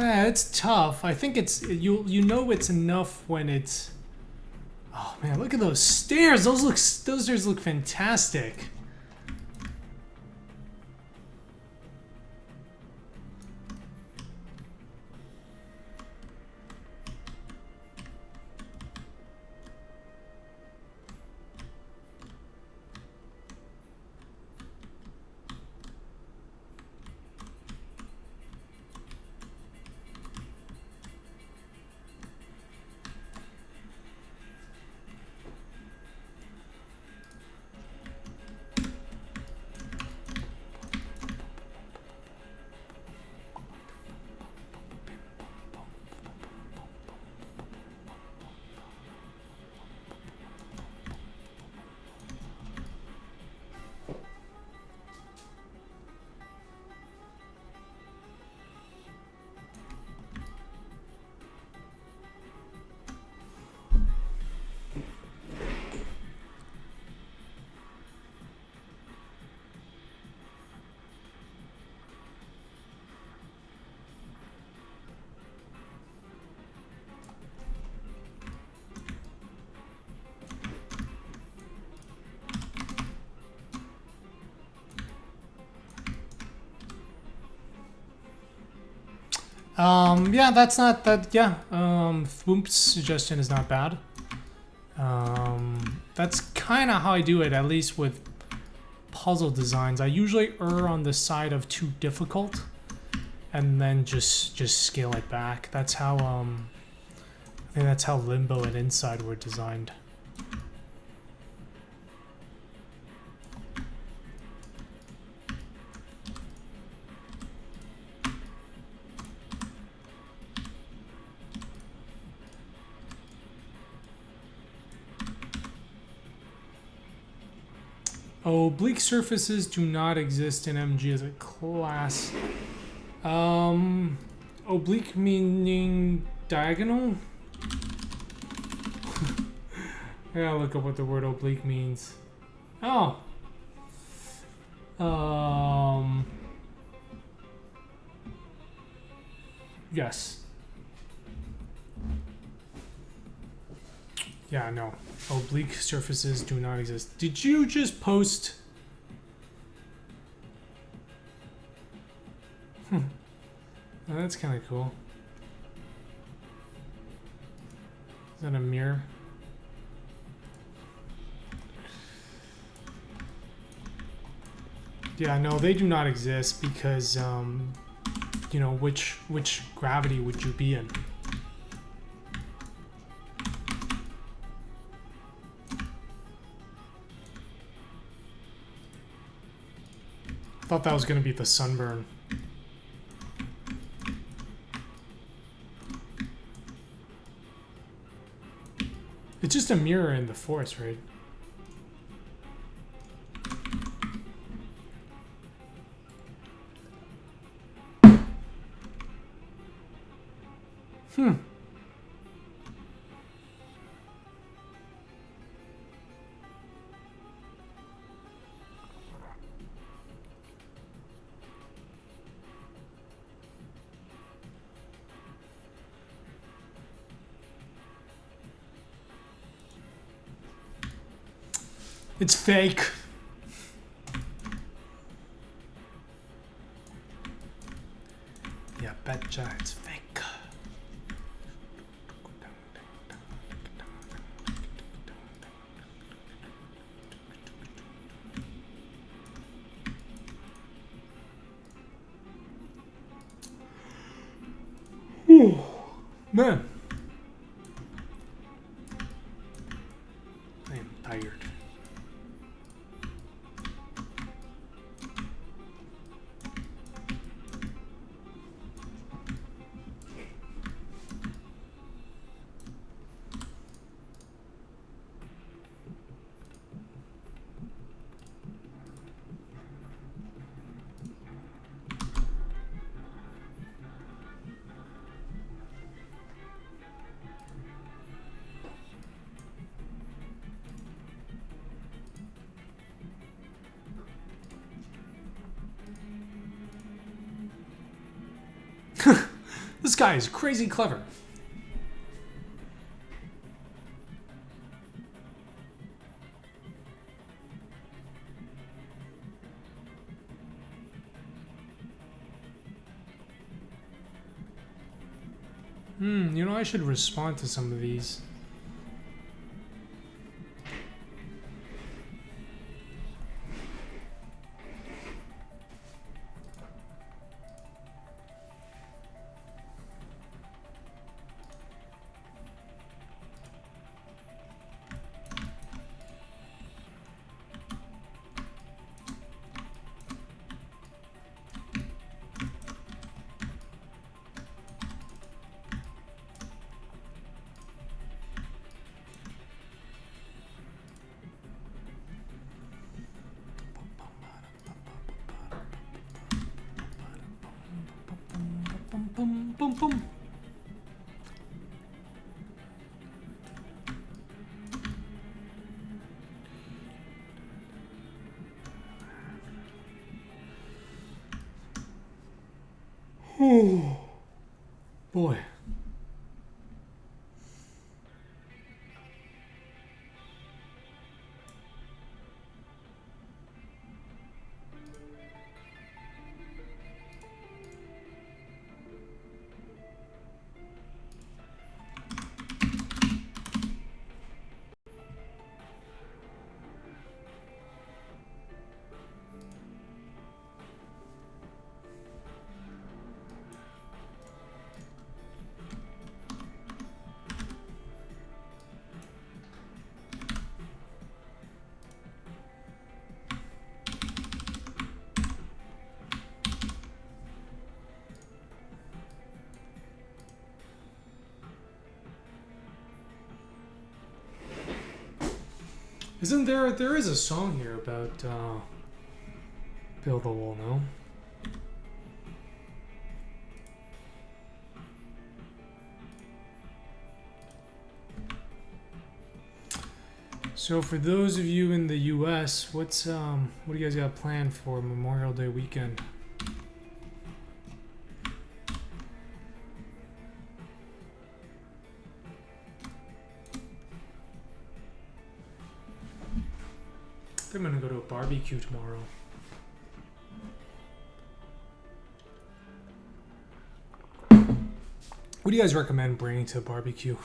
It's tough. I think it's you know it's enough when it's. Oh man, look at those stairs. Those stairs look fantastic. Yeah, that's not that. Yeah, Thwomp's suggestion is not bad. That's kind of how I do it, at least with puzzle designs. I usually err on the side of too difficult, and then just scale it back. That's how I think that's how Limbo and Inside were designed. Oblique surfaces do not exist in MG as a class. Oblique meaning diagonal? I gotta look up what the word oblique means. Oh. Yes. Yeah, no. Oblique surfaces do not exist. Did you just post? Oh, that's kind of cool. Is that a mirror? Yeah, no, they do not exist because, you know, which gravity would you be in? I thought that was going to be the sunburn. It's just a mirror in the forest, right? It's fake. Yeah, betcha it's fake. Ooh, man. I am tired. This guy is crazy clever. You know, I should respond to some of these. Boom, boom, boom. Oh, boy. Isn't there is a song here about build a wall, no? So for those of you in the US, what do you guys got planned for Memorial Day weekend? I'm gonna go to a barbecue tomorrow. What do you guys recommend bringing to a barbecue?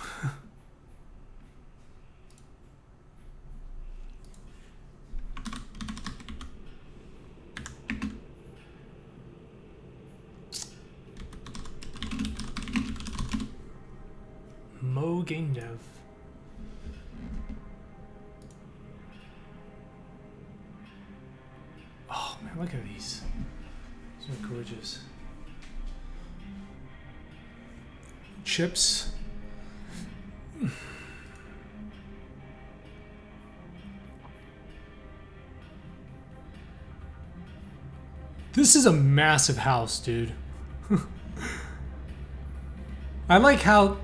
Mo Game Dev. Oh man, look at these. These are gorgeous. Chips. This is a massive house, dude. I like how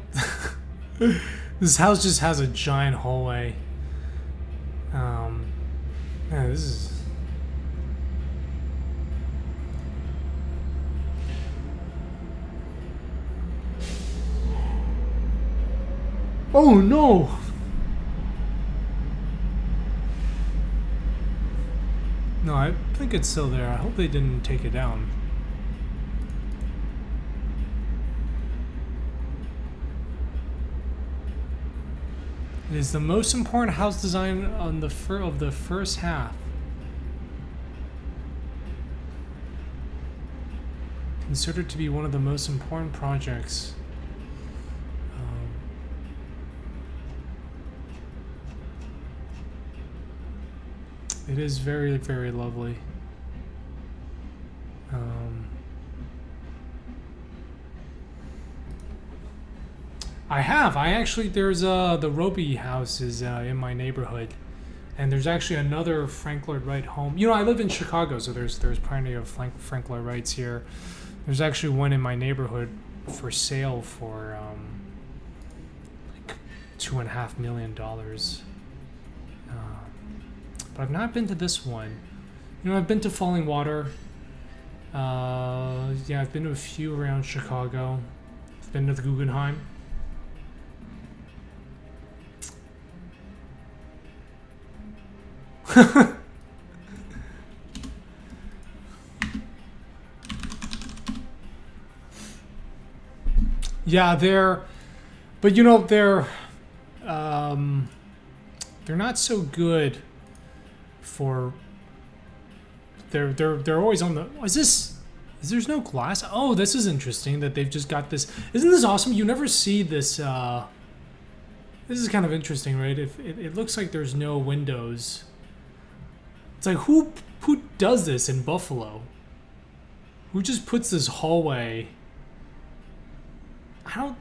this house just has a giant hallway. Yeah, this is. Oh no! No, I think it's still there. I hope they didn't take it down. It is the most important house design on the of the first half. Considered to be one of the most important projects. It is very, very lovely. I actually, there's the Roby house is in my neighborhood, and there's actually another Frank Lloyd Wright home. You know, I live in Chicago, so there's plenty of Frank Lloyd Wrights here. There's actually one in my neighborhood for sale for like $2.5 million. But I've not been to this one. You know, I've been to Falling Water. Yeah, I've been to a few around Chicago. I've been to the Guggenheim. Yeah, but you know, they're not so good for. They're always on the. There's no glass? Oh, this is interesting that they've just got this. Isn't this awesome? You never see this. This is kind of interesting, right? If it looks like there's no windows. It's like who does this in Buffalo? Who just puts this hallway?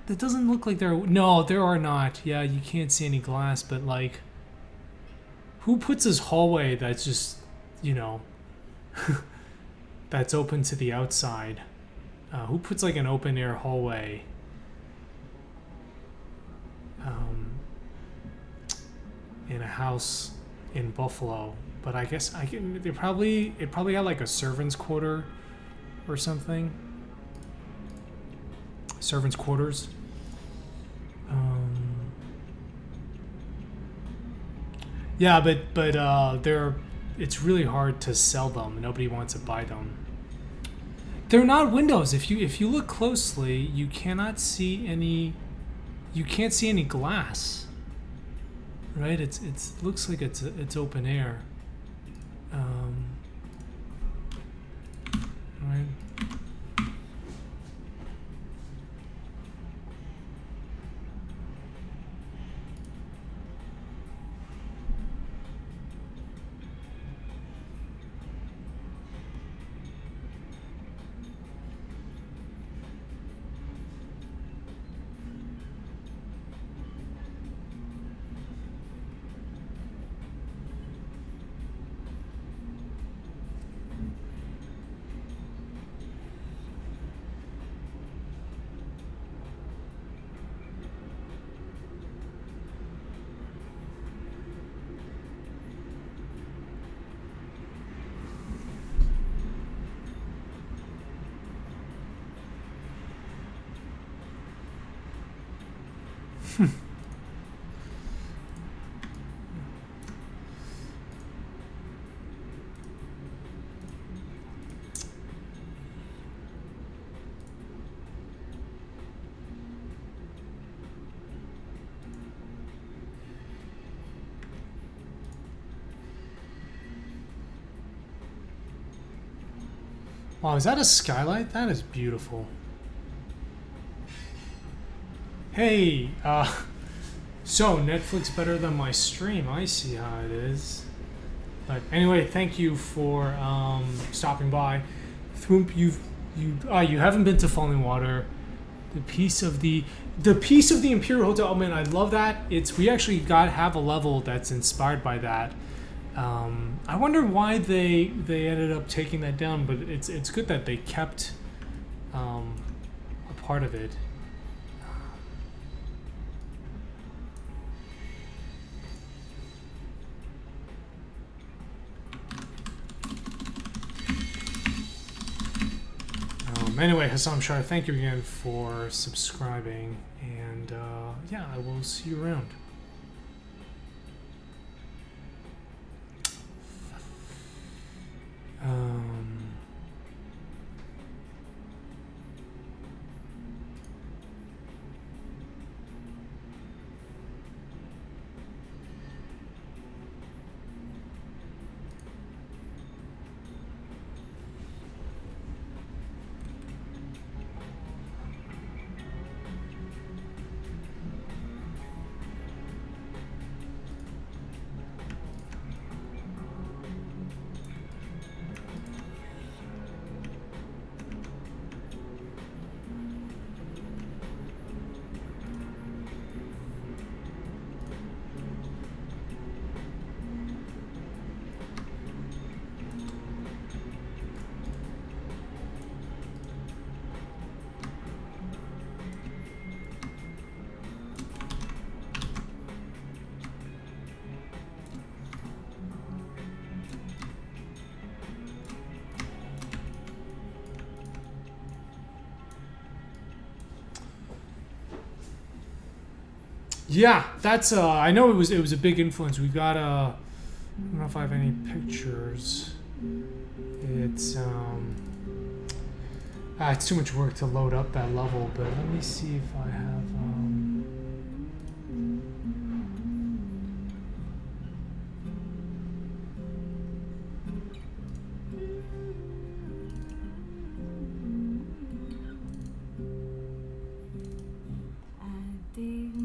It doesn't look like there. No, there are not. Yeah, you can't see any glass, but like, who puts this hallway that's just, you know, that's open to the outside? Who puts like an open air hallway? In a house in Buffalo, but I guess it probably had like a servant's quarter or something. Servants' quarters. Yeah, but it's really hard to sell them. Nobody wants to buy them. They're not windows. If you look closely, you cannot see any. You can't see any glass. Right? It looks like it's open air. Right. Wow, is that a skylight? That is beautiful. Hey, so Netflix better than my stream. I see how it is. But anyway, thank you for stopping by. Thwoomp, you haven't been to Falling Water. The piece of the Imperial Hotel. Oh man, I love that. We actually have a level that's inspired by that. I wonder why they ended up taking that down, but it's good that they kept a part of it. Anyway, Hassam Shah, thank you again for subscribing, and yeah, I will see you around. Yeah, that's I know it was a big influence. We got I don't know if I have any pictures. It's too much work to load up that level, but let me see if I have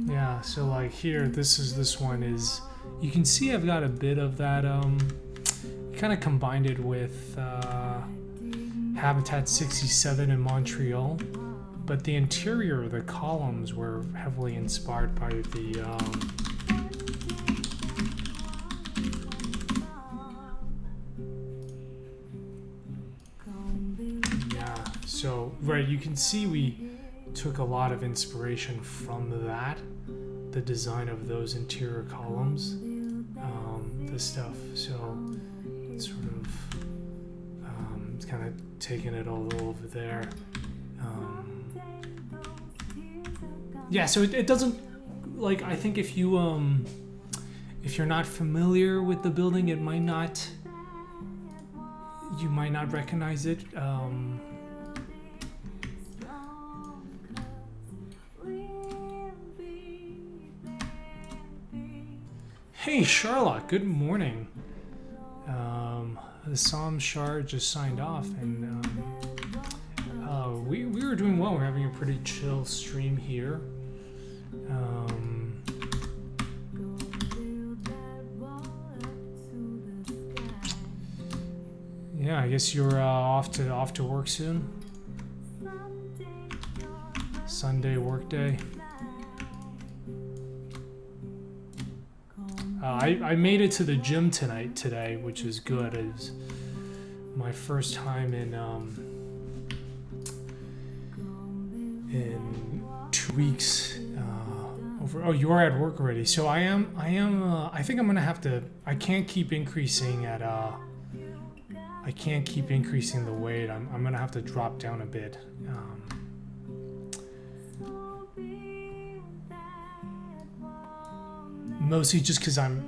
yeah, so like here, this one is, you can see I've got a bit of that kind of combined it with Habitat 67 in Montreal, but the interior, the columns were heavily inspired by the yeah, so right, you can see we took a lot of inspiration from that, the design of those interior columns, this stuff, so it's sort of kind of taking it all over there. Yeah, so it doesn't, like, I think if you're not familiar with the building, you might not recognize it. Hey Charlotte, good morning. The Psalm Shard just signed off, and we were doing well. We're having a pretty chill stream here. Yeah, I guess you're off to work soon. Sunday work day. I made it to the gym today, which is good. It's my first time in 2 weeks. Oh, you're at work already. So I am. I think I'm gonna have to. I can't keep increasing at. I can't keep increasing the weight. I'm gonna have to drop down a bit. Mostly just because I'm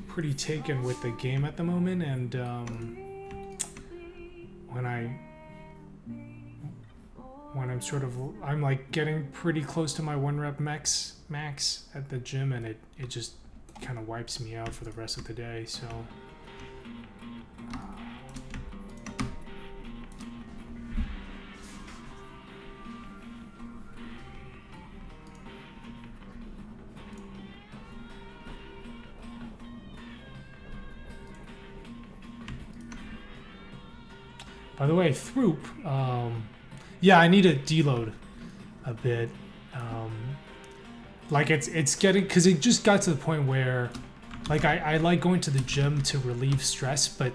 pretty taken with the game at the moment, and when I'm like getting pretty close to my 1 rep max at the gym, and it just kind of wipes me out for the rest of the day. So by the way, Throop, yeah, I need to deload a bit. Like it's getting, because it just got to the point where, like, I like going to the gym to relieve stress, but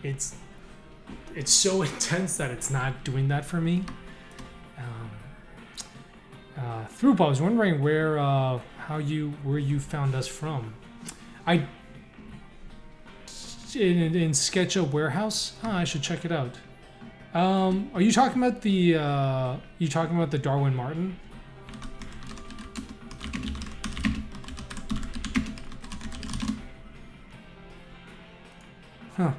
it's so intense that it's not doing that for me. Throop, I was wondering where you found us from. In SketchUp Warehouse? Huh, I should check it out. Are you talking about the Darwin Martin? Huh.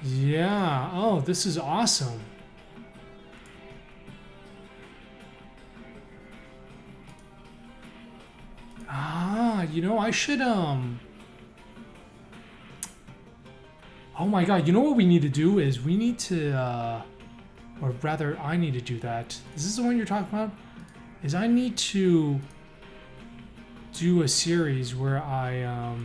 Yeah. Oh, this is awesome. Ah, I should oh my god, you know what we need to do is we need to, or rather I need to do that. Is this the one you're talking about? Is I need to do a series where I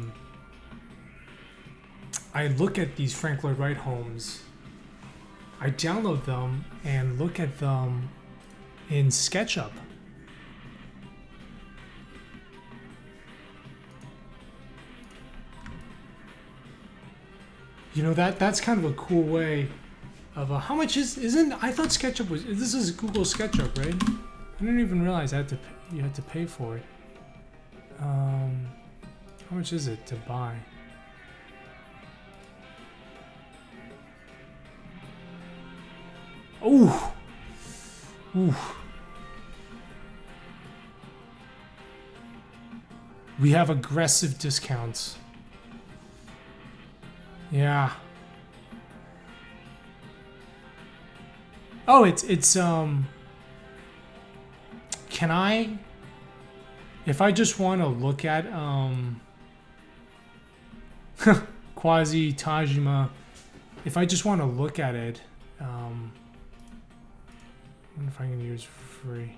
look at these Frank Lloyd Wright homes, I download them and look at them in SketchUp. That's kind of a cool way of how much isn't I thought SketchUp was, this is Google SketchUp, right? I didn't even realize you had to pay for it. How much is it to buy? Oh, ooh. We have aggressive discounts. Yeah. Oh, it's can I, if I just want to look at Quasi Tajima, if I just want to look at it, I wonder if I can use for free.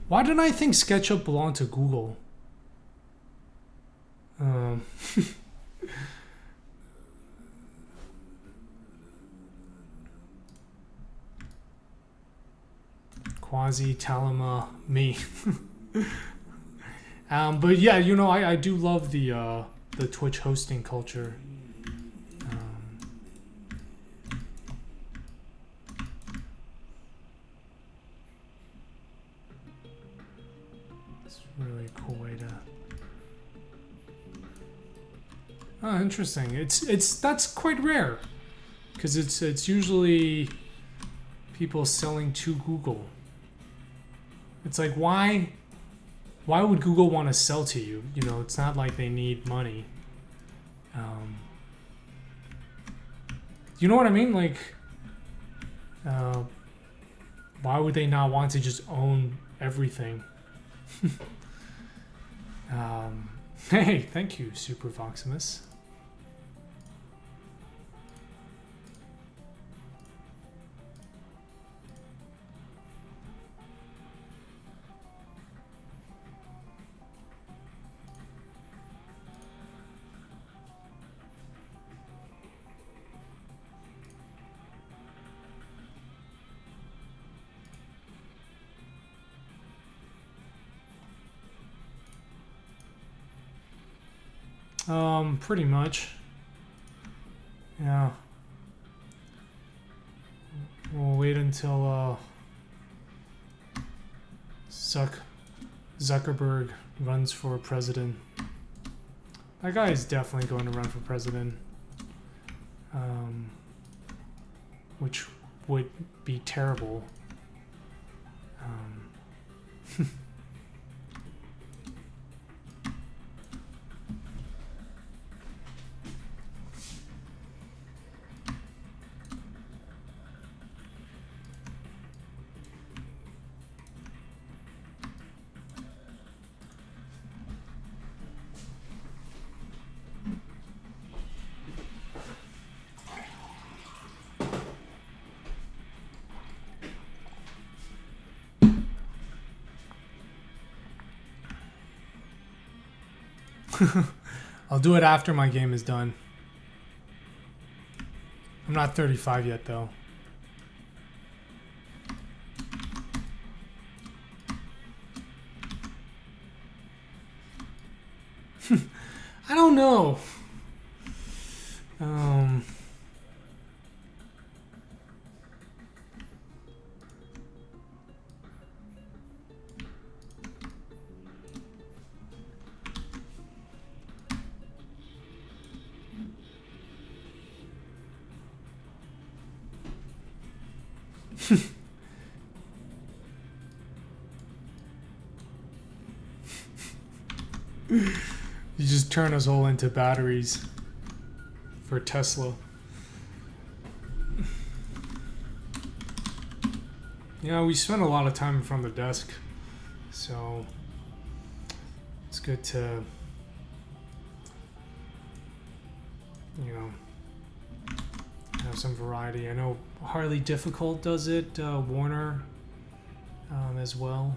Why didn't I think SketchUp belonged to Google? Quasi Talima me. But yeah, I do love the Twitch hosting culture. Really cool way to. Oh, interesting. That's quite rare, because it's usually people selling to Google. It's like, why would Google want to sell to you? It's not like they need money. You know what I mean? Like, why would they not want to just own everything? Hey, thank you, Super Voximus. Pretty much. Yeah. We'll wait until Zuckerberg runs for president. That guy is definitely going to run for president. which would be terrible. Um, I'll do it after my game is done. I'm not 35 yet, though. I don't know. You just turn us all into batteries for Tesla. Yeah, we spend a lot of time in front of the desk, so it's good to, you know, have some variety. I know Harley Difficult does it, Warner as well.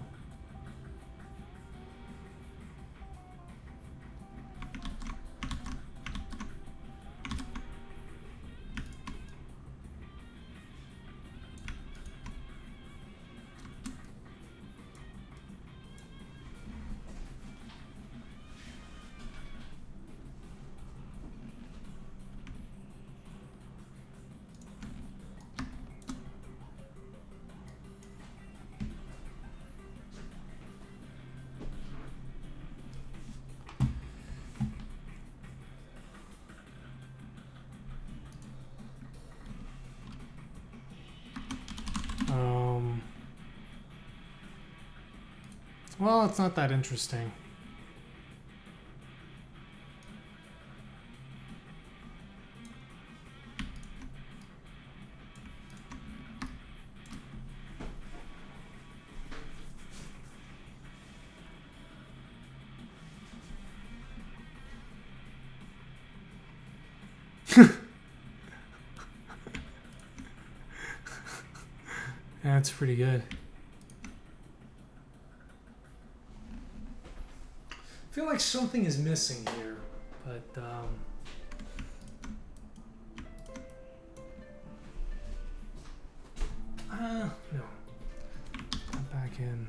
Well, it's not that interesting. That's pretty good. I feel like something is missing here, but no. Put back in.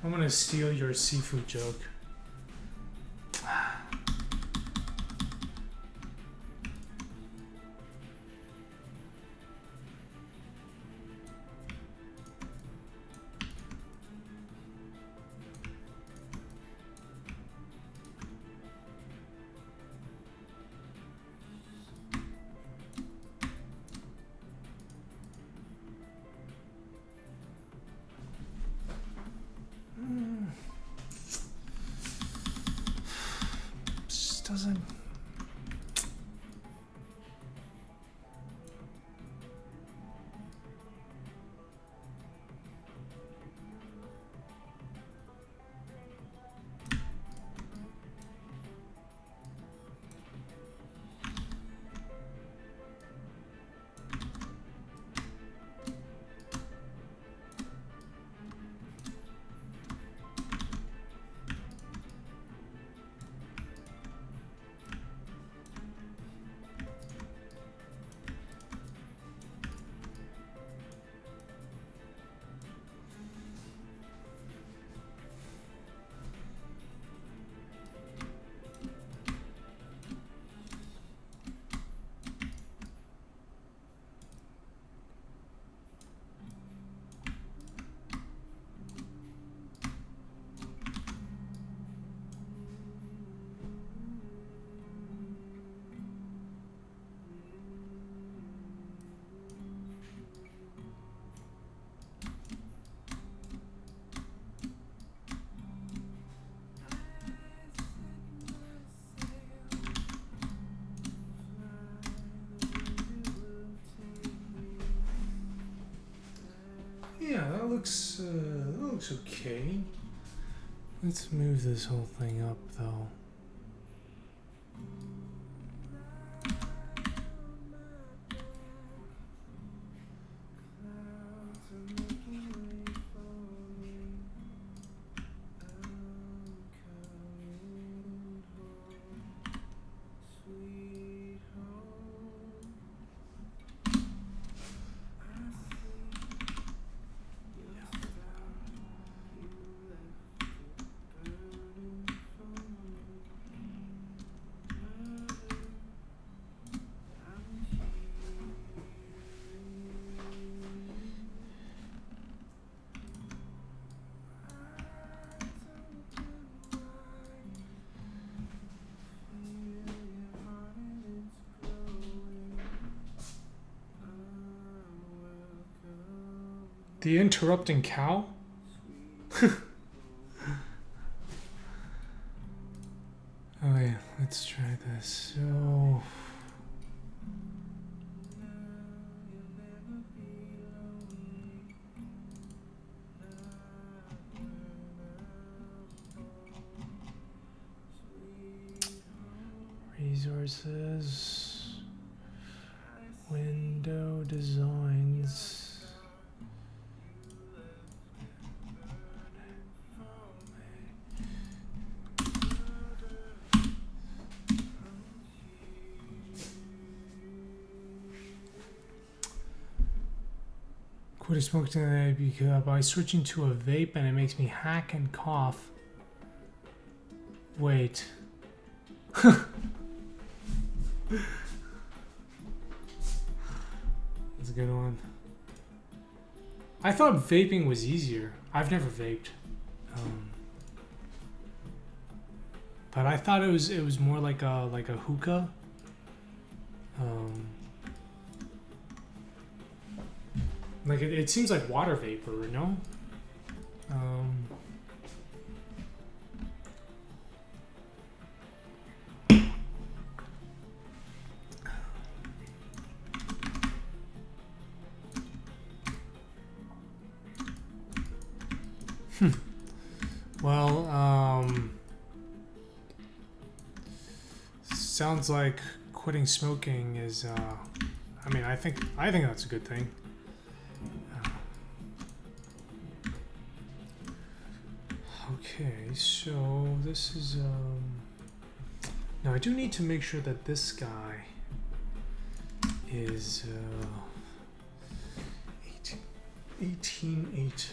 I'm gonna steal your seafood joke. Just doesn't. that looks okay. Let's move this whole thing up though. The interrupting cow? Okay, let's try this. So resources, window designs. Quit smoking because by switching to a vape and it makes me hack and cough. Wait. That's a good one. I thought vaping was easier. I've never vaped. But I thought it was more like a hookah. Like it seems like water vapor, no? Well, sounds like quitting smoking is. I mean, I think that's a good thing. Okay, so this is now I do need to make sure that this guy is 18.8.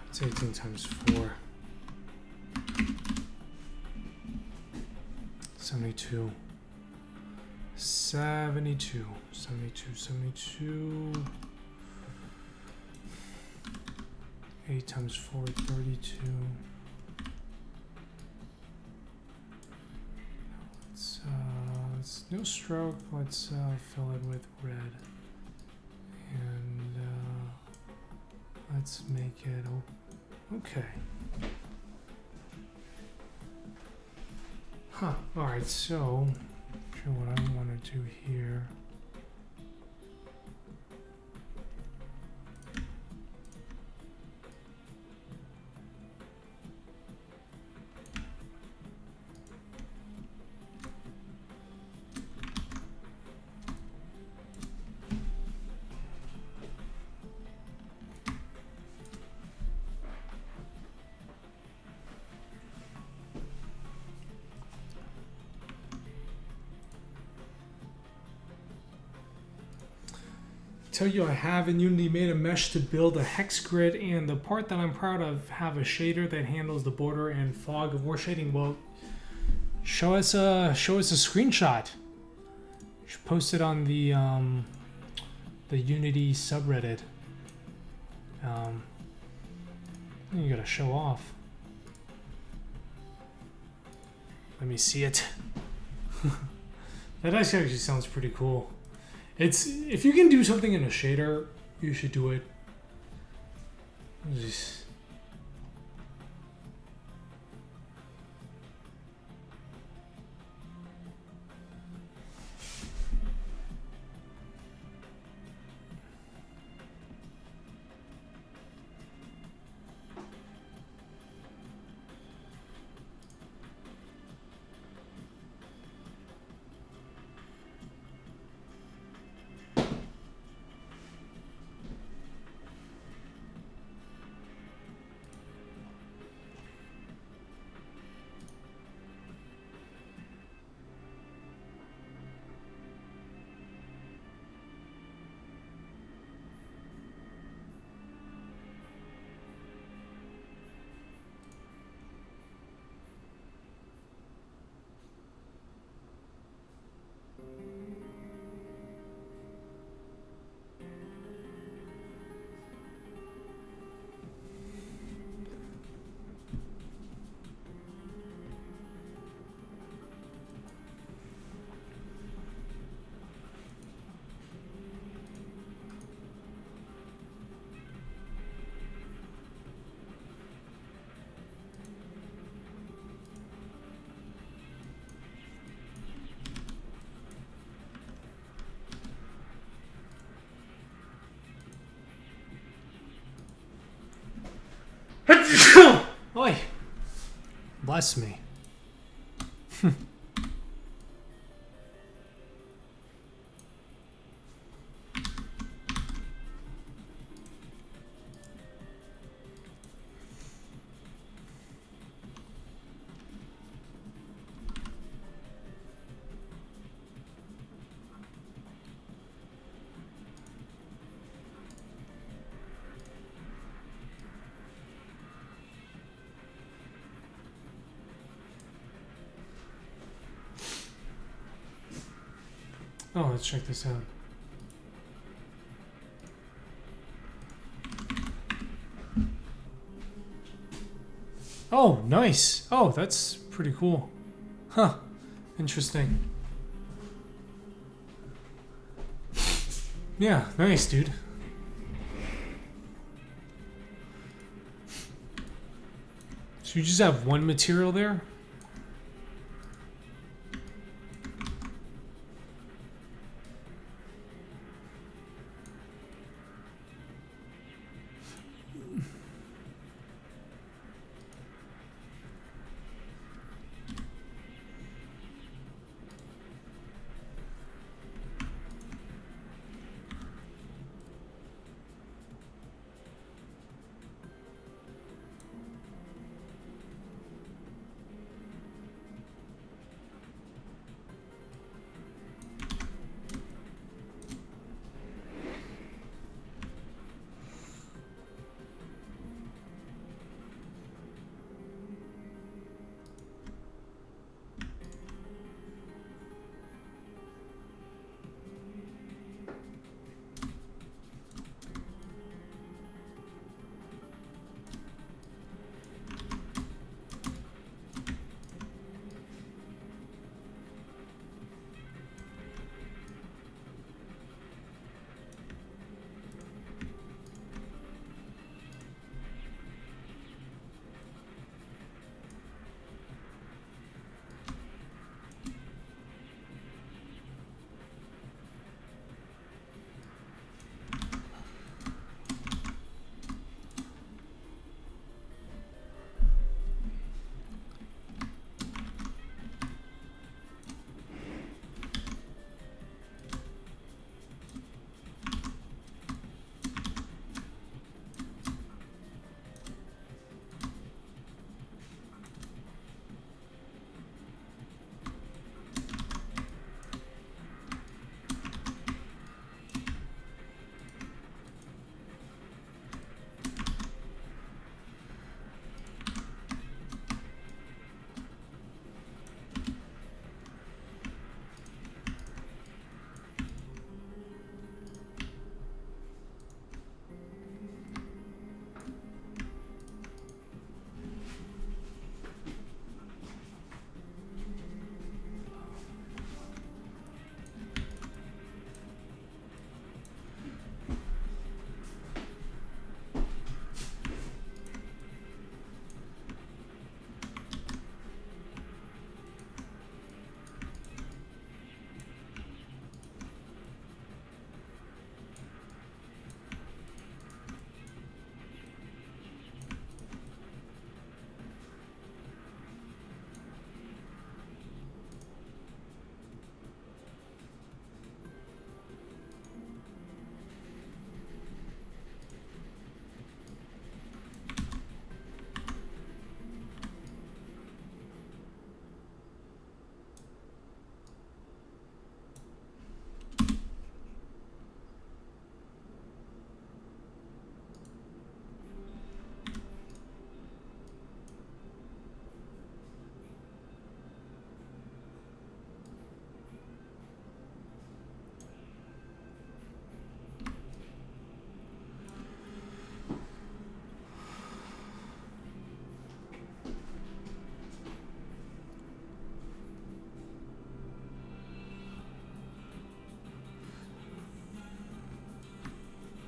It's 18 times 4. 72. 72. 72. 72. 8 times 4, 32. Let's no stroke. Let's fill it with red. And let's make it okay. Huh. Alright, so sure what I want to do here. Tell you I have in Unity made a mesh to build a hex grid, and the part that I'm proud of have a shader that handles the border and fog of war shading. Well, show us a screenshot. You should post it on the Unity subreddit. You gotta show off. Let me see it. That actually sounds pretty cool. It's if you can do something in a shader, you should do it. Just, Oi! Bless me. Oh, let's check this out. Oh, nice. Oh, that's pretty cool. Huh. Interesting. Yeah, nice, dude. So you just have one material there?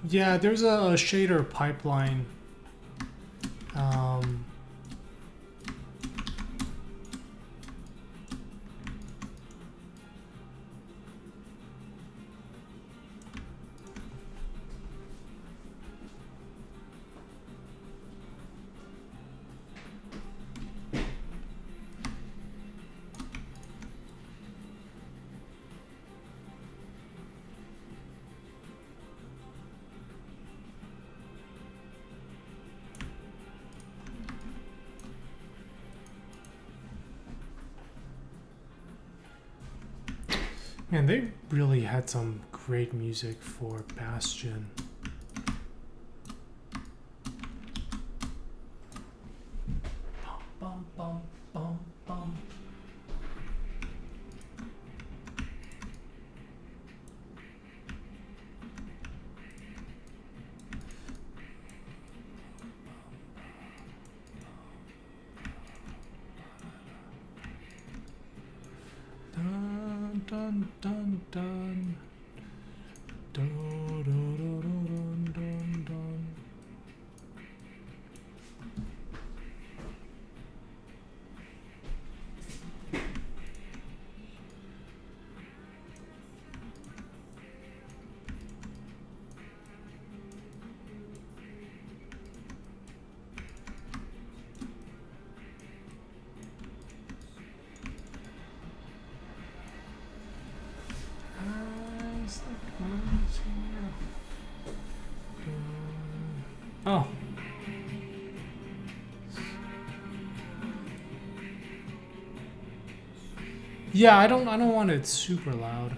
Yeah, there's a shader pipeline. Um, Man, they really had some great music for Bastion. Bum, bum, bum, bum. Dun, dun, dun, dun. Dun, dun, dun, dun, dun, dun. Eyes like moons here. Oh. Yeah, I don't want it super loud.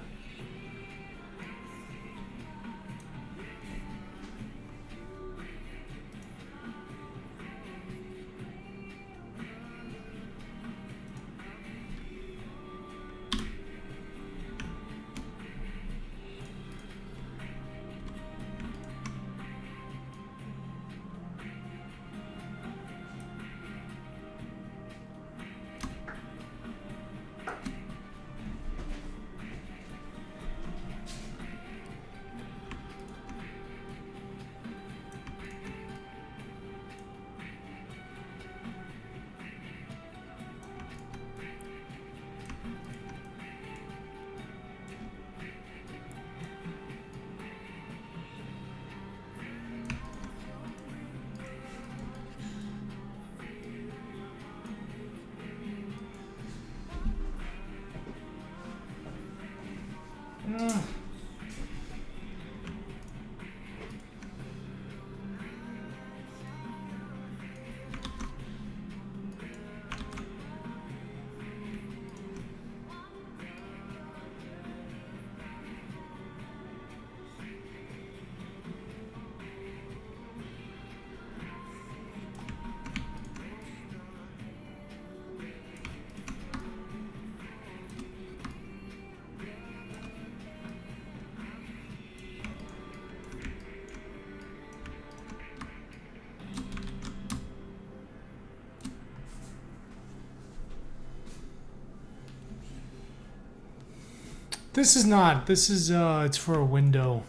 This is not. This is it's for a window.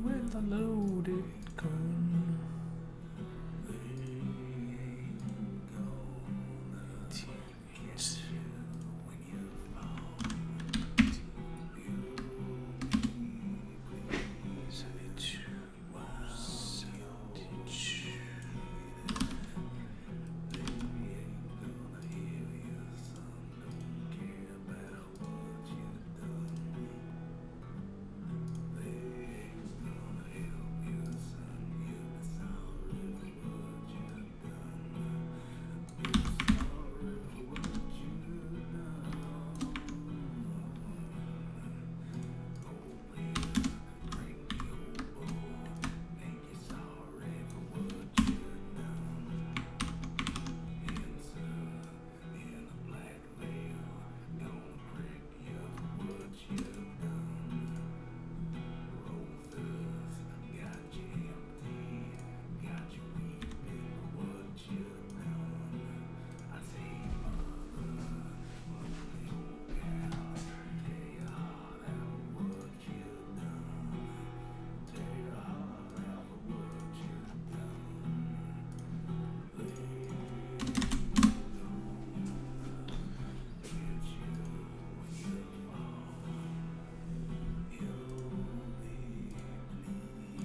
With a loaded gun.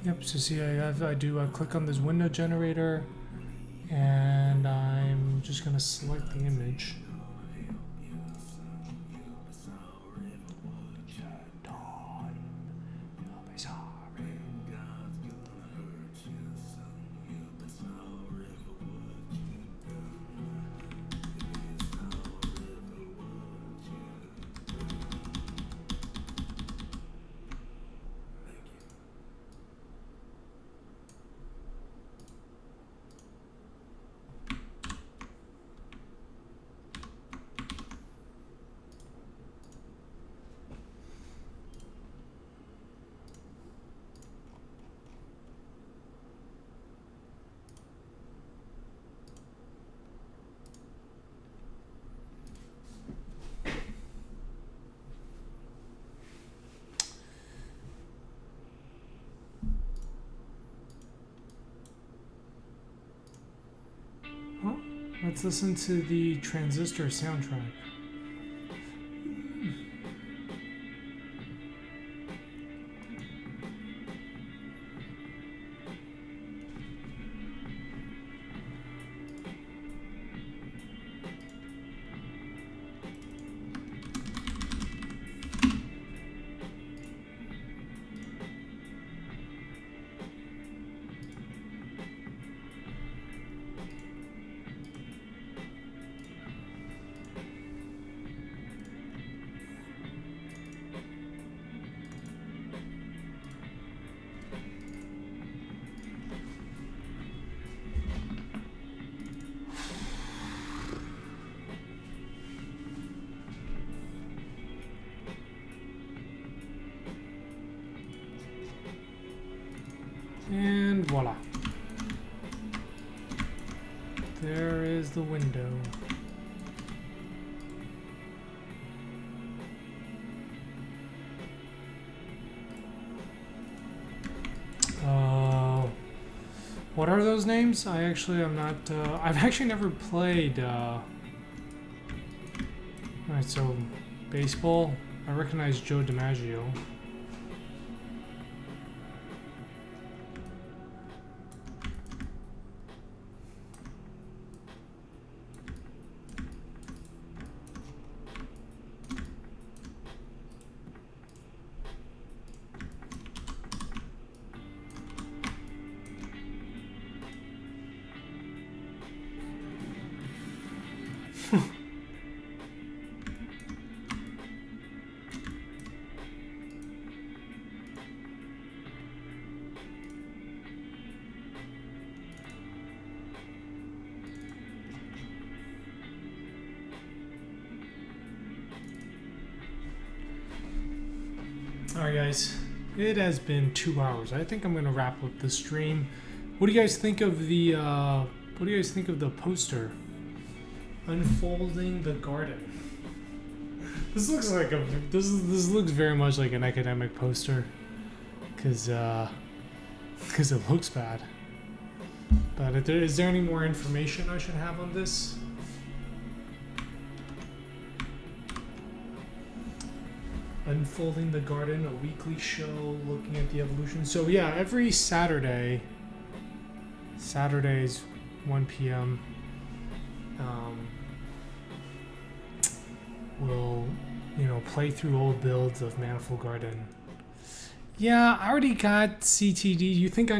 Yep, so see I do click on this window generator and I'm just gonna select the image. Let's listen to the Transistor soundtrack. And voila. There is the window. What are those names? I'm not, I've actually never played, alright, so, baseball. I recognize Joe DiMaggio. Alright guys, it has been 2 hours. I think I'm gonna wrap up the stream. What do you guys think of the poster? Unfolding the Garden. This looks like this looks very much like an academic poster. Cause it looks bad. But is there any more information I should have on this? Unfolding the Garden, a weekly show looking at the evolution. So yeah, every Saturdays 1 p.m. We'll play through old builds of Manifold Garden. Yeah, I already got CTD. Do you think I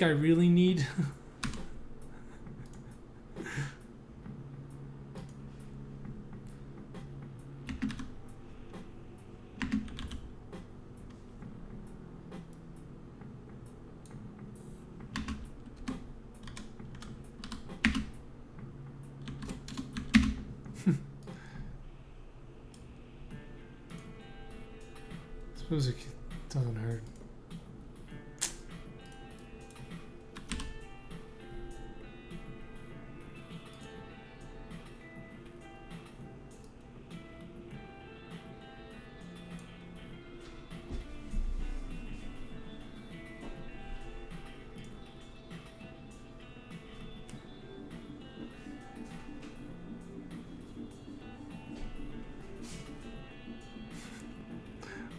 really need? I suppose it doesn't hurt.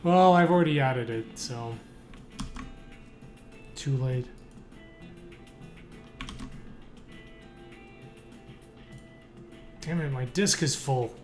Well, I've already added it, so too late. Damn it, my disk is full.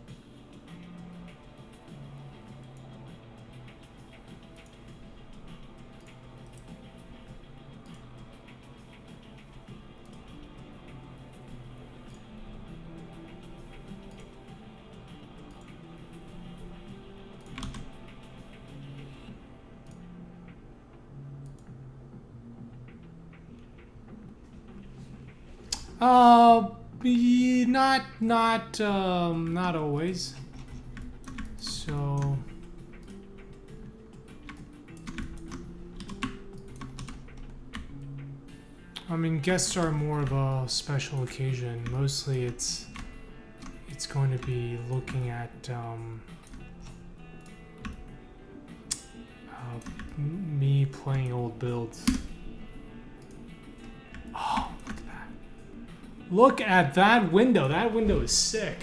Not always. So I mean, guests are more of a special occasion. Mostly it's going to be looking at me playing old builds. Oh, look at that. Look at that window. That window is sick.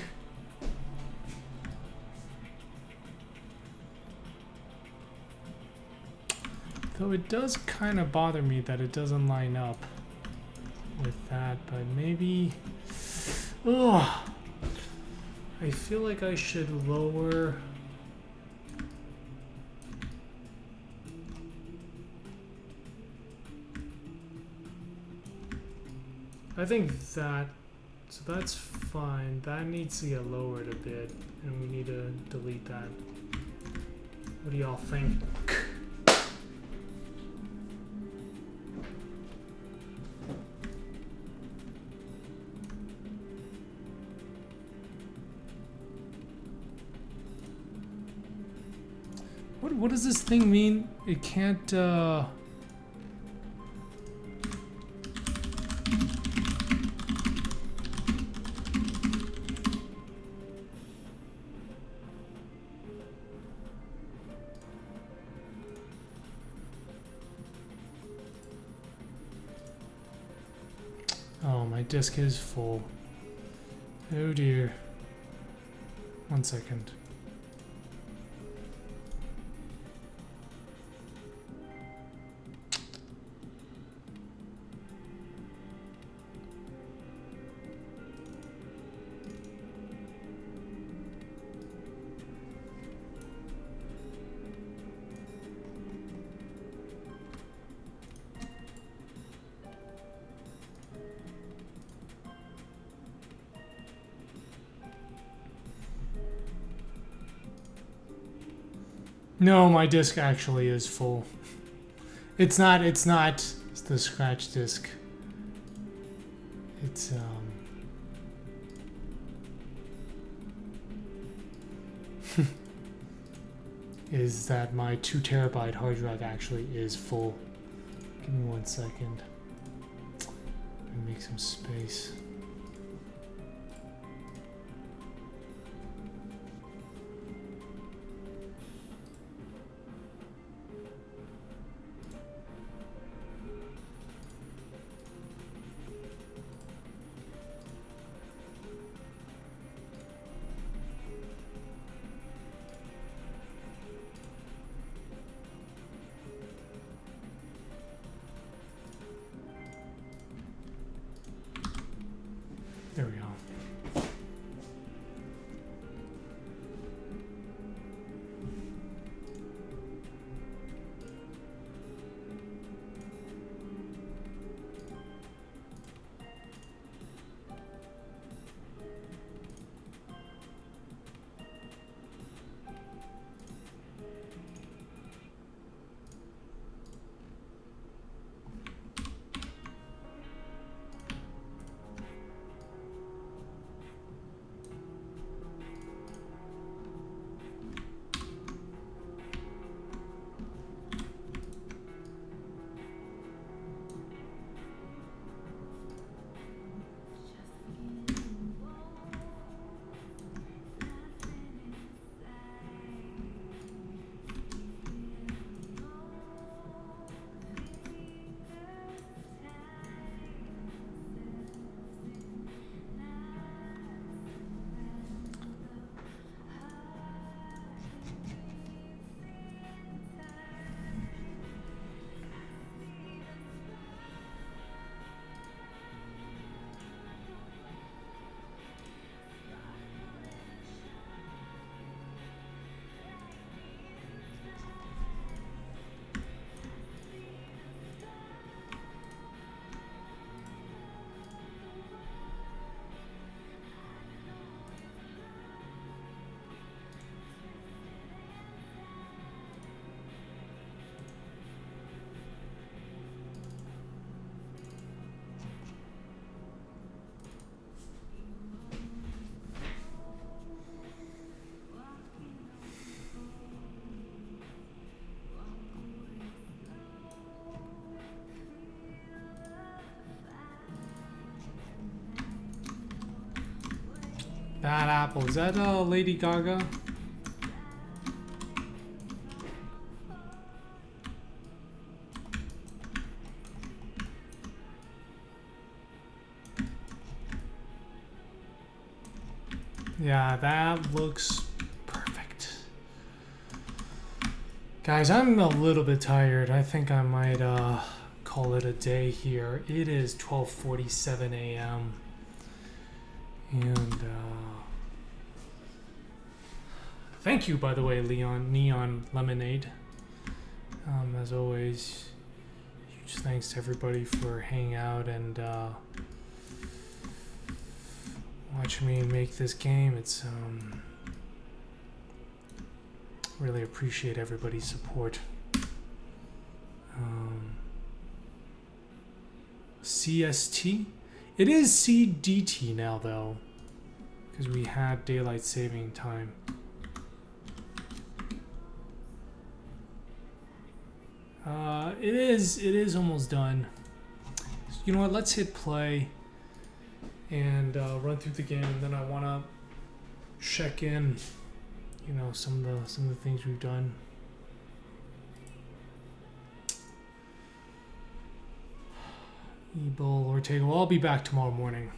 Though it does kind of bother me that it doesn't line up with that, but maybe... Ugh. I feel like I should lower... I think that... So that's fine. That needs to get lowered a bit, and we need to delete that. What do y'all think? What does this thing mean? It can't, Oh my disk is full. Oh dear. 1 second. No, my disk actually is full. It's not the scratch disk. It's is that my 2 terabyte hard drive actually is full. Give me 1 second. Let me make some space. Bad Apple. Is that Lady Gaga? Yeah, that looks perfect. Guys, I'm a little bit tired. I think I might call it a day here. It is 12:47 a.m. And thank you, by the way, Neon Lemonade. As always, huge thanks to everybody for hanging out and watching me make this game. It's really appreciate everybody's support. CST? It is CDT now, though, because we had daylight saving time. It is almost done. So you know what? Let's hit play and run through the game, and then I want to check in. You know, some of the things we've done. Ebol Ortega. Well, I'll be back tomorrow morning.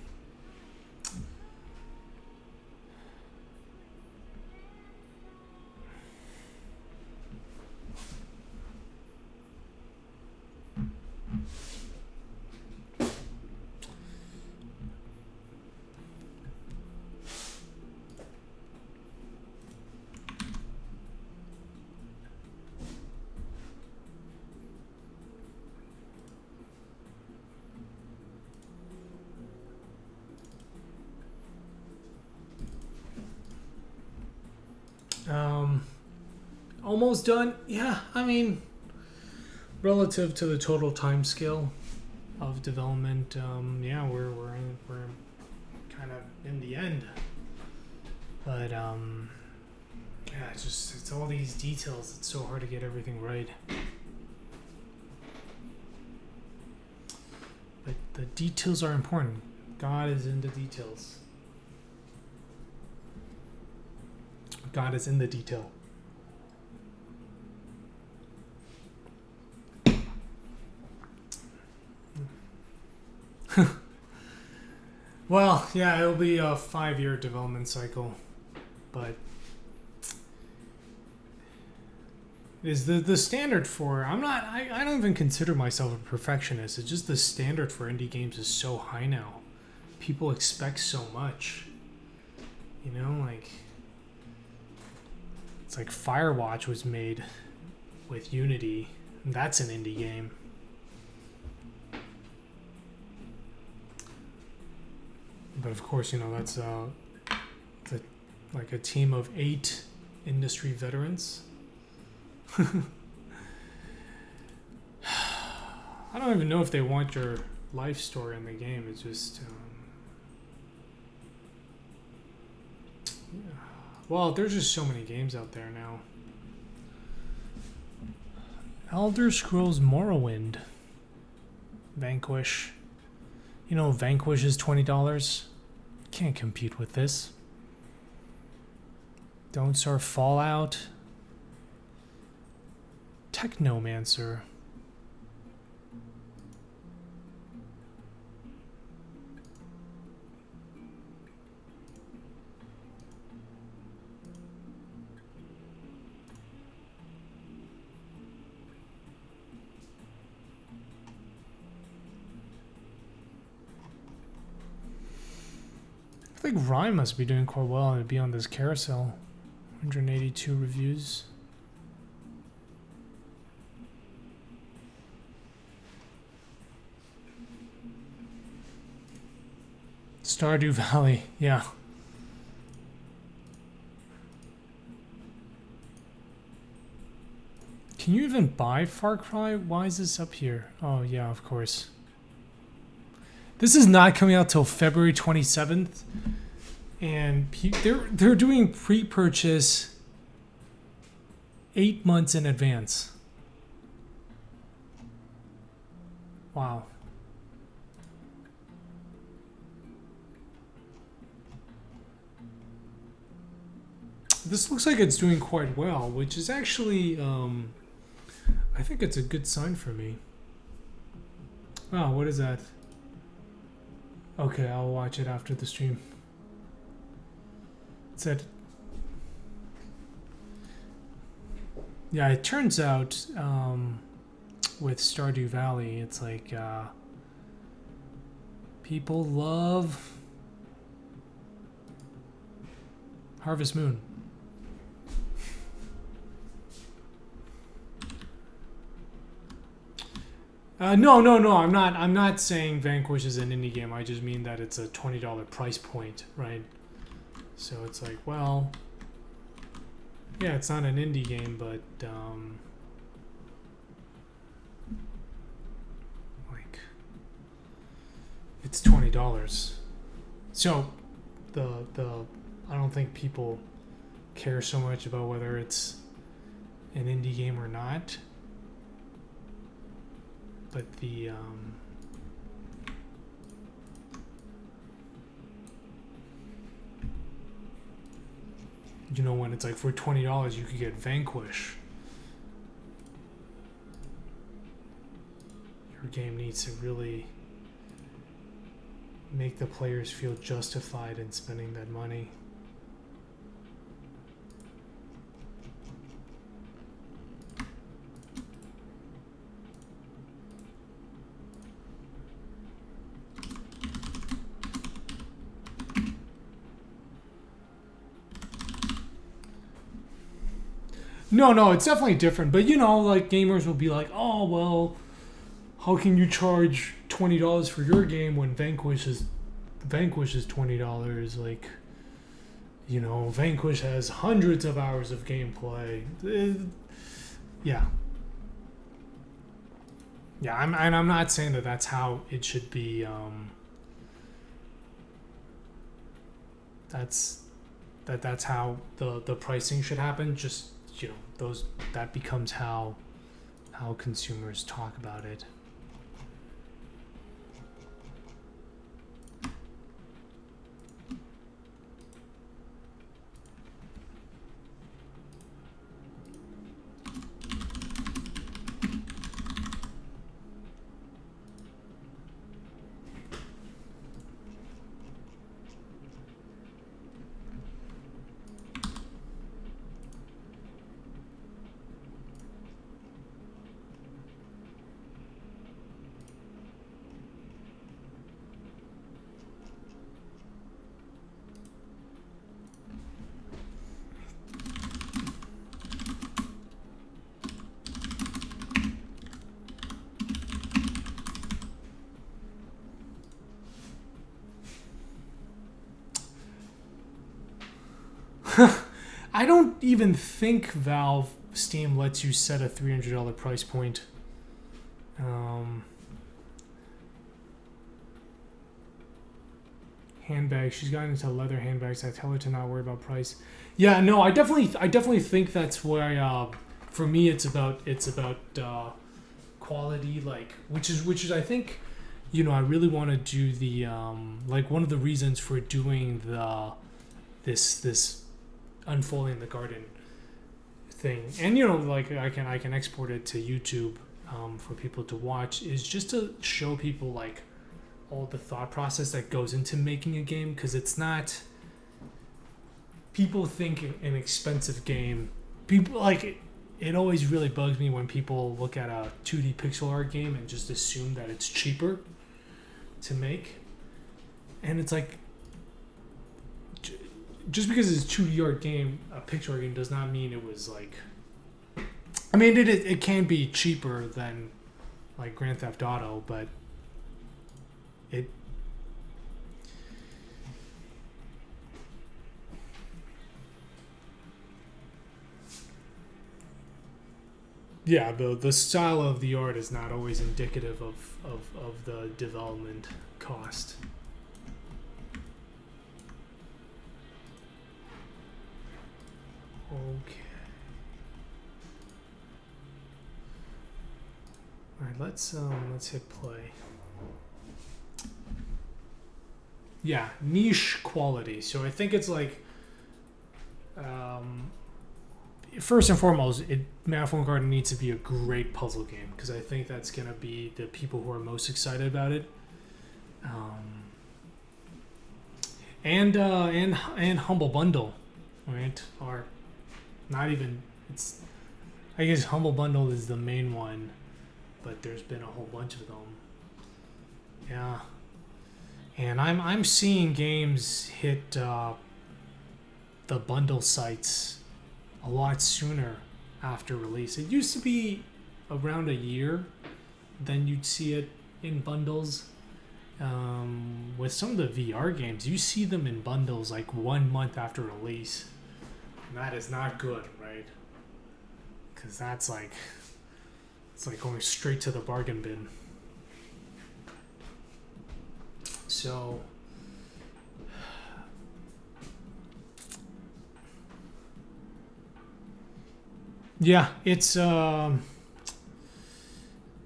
Almost done. Yeah, I mean, relative to the total time scale of development, yeah, we're kind of in the end. But yeah, it's all these details. It's so hard to get everything right. But the details are important. God is in the details. God is in the detail. Well, yeah, it'll be a 5-year development cycle, but is the standard for I don't even consider myself a perfectionist. It's just the standard for indie games is so high now. People expect so much. You know, like it's like Firewatch was made with Unity. And that's an indie game. But of course, you know, that's like a team of 8 industry veterans. I don't even know if they want your life story in the game. It's just, yeah. Well, there's just so many games out there now. Elder Scrolls Morrowind. Vanquish. You know, Vanquish is $20. Can't compete with this. Don't Starve Fallout. Technomancer. I think Rhyme must be doing quite well to be on this carousel. 182 reviews. Stardew Valley, yeah. Can you even buy Far Cry? Why is this up here? Oh, yeah, of course. This is not coming out till February 27th. And they're doing pre-purchase 8 months in advance. Wow. this looks like it's doing quite well, which is actually I think it's a good sign for me. Oh, what is that? Okay, I'll watch it after the stream. It said, yeah, it turns out with Stardew Valley, it's like people love Harvest Moon. No. I'm not saying Vanquish is an indie game. I just mean that it's a $20 price point, right? So it's like, well, yeah, it's not an indie game, but like it's $20. So the I don't think people care so much about whether it's an indie game or not. But the you know, when it's like for $20 you could get Vanquish. Your game needs to really make the players feel justified in spending that money. No, it's definitely different. But you know, like gamers will be like, "Oh well, how can you charge $20 for your game when Vanquish is $20?" Like, you know, Vanquish has hundreds of hours of gameplay. Yeah. I'm not saying that that's how it should be. That's how the pricing should happen. Just, you know, that becomes how consumers talk about it. I don't even think Steam lets you set a $300 price point. Handbags. She's gotten into leather handbags. I tell her to not worry about price. Yeah, no, I definitely think that's where for me it's about quality, like which is I think, you know, I really want to do the like one of the reasons for doing this unfolding the garden thing, and you know, like I can export it to YouTube for people to watch, is just to show people like all the thought process that goes into making a game, because it's not, people think an expensive game, people like it always really bugs me when people look at a 2D pixel art game and just assume that it's cheaper to make, and it's like, just because it's a 2D art game, a pixel art game, does not mean it was like, I mean, it can be cheaper than like Grand Theft Auto, but it, yeah, the style of the art is not always indicative of the development cost. Okay. All right, let's hit play. Yeah, niche quality. So I think it's like, I first and foremost, Manifold Garden needs to be a great puzzle game because I think that's gonna be the people who are most excited about it. And Humble Bundle, right? Or not even it's. I guess Humble Bundle is the main one, but there's been a whole bunch of them. Yeah, and I'm seeing games hit the bundle sites a lot sooner after release. It used to be around a year, then you'd see it in bundles. With some of the VR games, you see them in bundles like 1 month after release. And that is not good, right? Because that's like, it's like going straight to the bargain bin. So, yeah, it's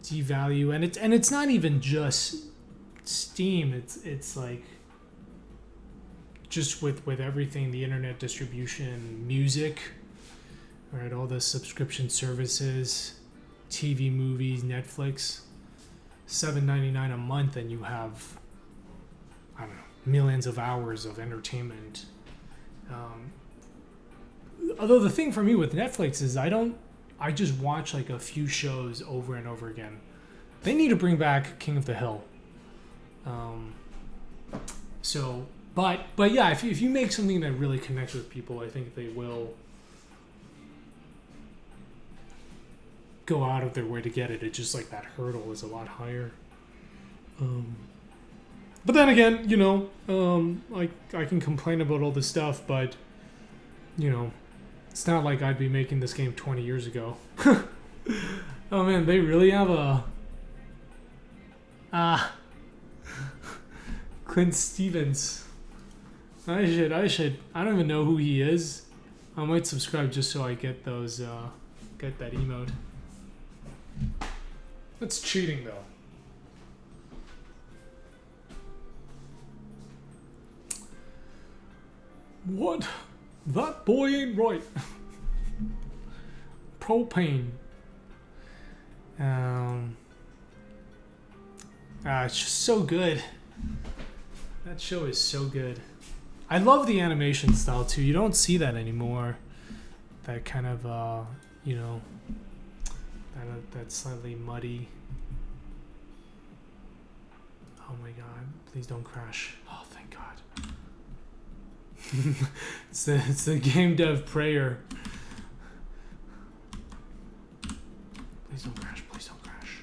devalue, and it's not even just Steam. It's like just with everything, the internet distribution, music, right? All the subscription services, TV, movies, Netflix, $7.99 a month, and you have, I don't know, millions of hours of entertainment. Although the thing for me with Netflix is I just watch like a few shows over and over again. They need to bring back King of the Hill. But yeah, if you make something that really connects with people, I think they will go out of their way to get it. It's just like that hurdle is a lot higher. But then again, I can complain about all this stuff, but it's not like I'd be making this game 20 years ago. Oh man, they really have a Clint Stevens. I don't even know who he is. I might subscribe just so I get those get that emote. That's cheating though. What? That boy ain't right. Propane. It's just so good. That show is so good. I love the animation style too. You don't see that anymore. That kind of, that slightly muddy. Oh my god! Please don't crash. Oh, thank God. it's the game dev prayer. Please don't crash. Please don't crash.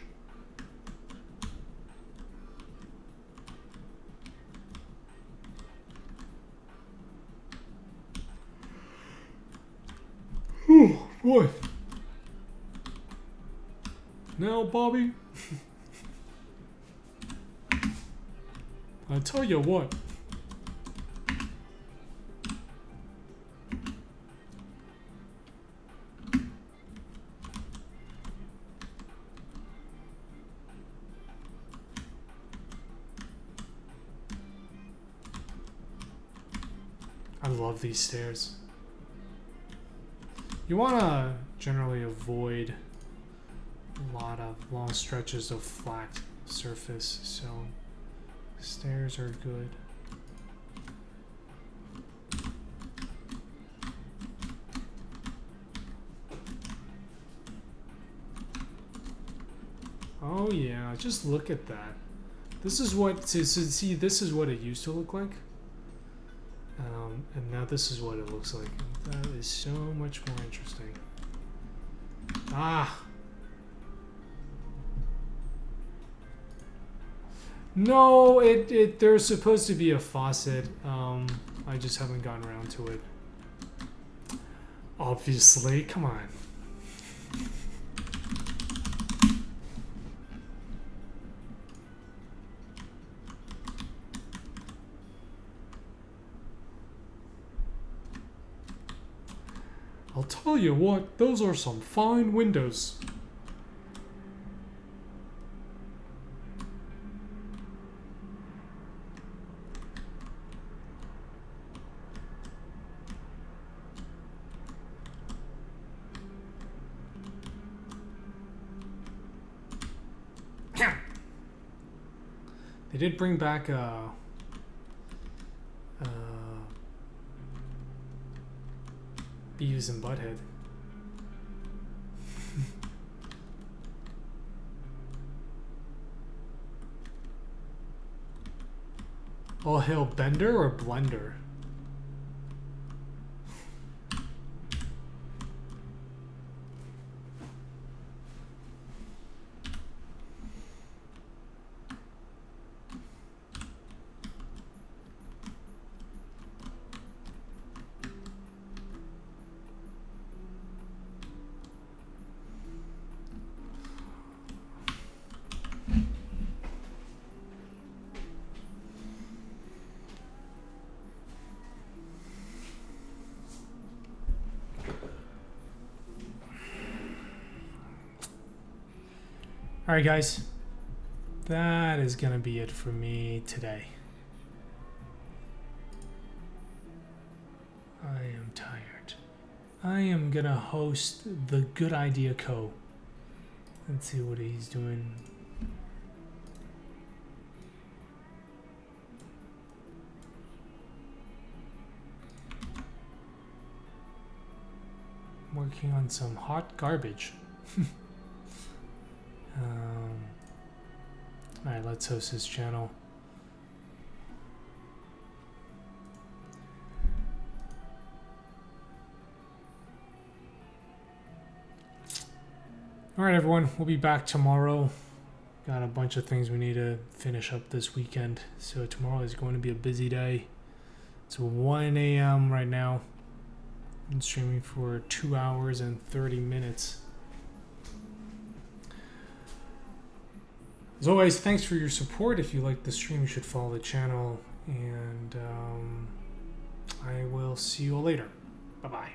Oh boy. Now, Bobby. I tell you what. I love these stairs. You want to generally avoid a lot of long stretches of flat surface, so stairs are good. Oh yeah, just look at that. This is what, see, this is what it used to look like. And now this is what it looks like. That is so much more interesting. Ah! No, there's supposed to be a faucet. I just haven't gotten around to it. Obviously, come on. I'll tell you what, those are some fine windows. They did bring back Beavis and Butthead. All hail Bender or Blender? Alright guys, that is going to be it for me today. I am tired. I am going to host the Good Idea Co. Let's see what he's doing. Working on some hot garbage. Alright, let's host this channel. Alright everyone, we'll be back tomorrow. Got a bunch of things we need to finish up this weekend. So tomorrow is going to be a busy day. It's 1 a.m. right now. I'm streaming for 2 hours and 30 minutes. As always, thanks for your support. If you like the stream, you should follow the channel. And I will see you all later. Bye-bye.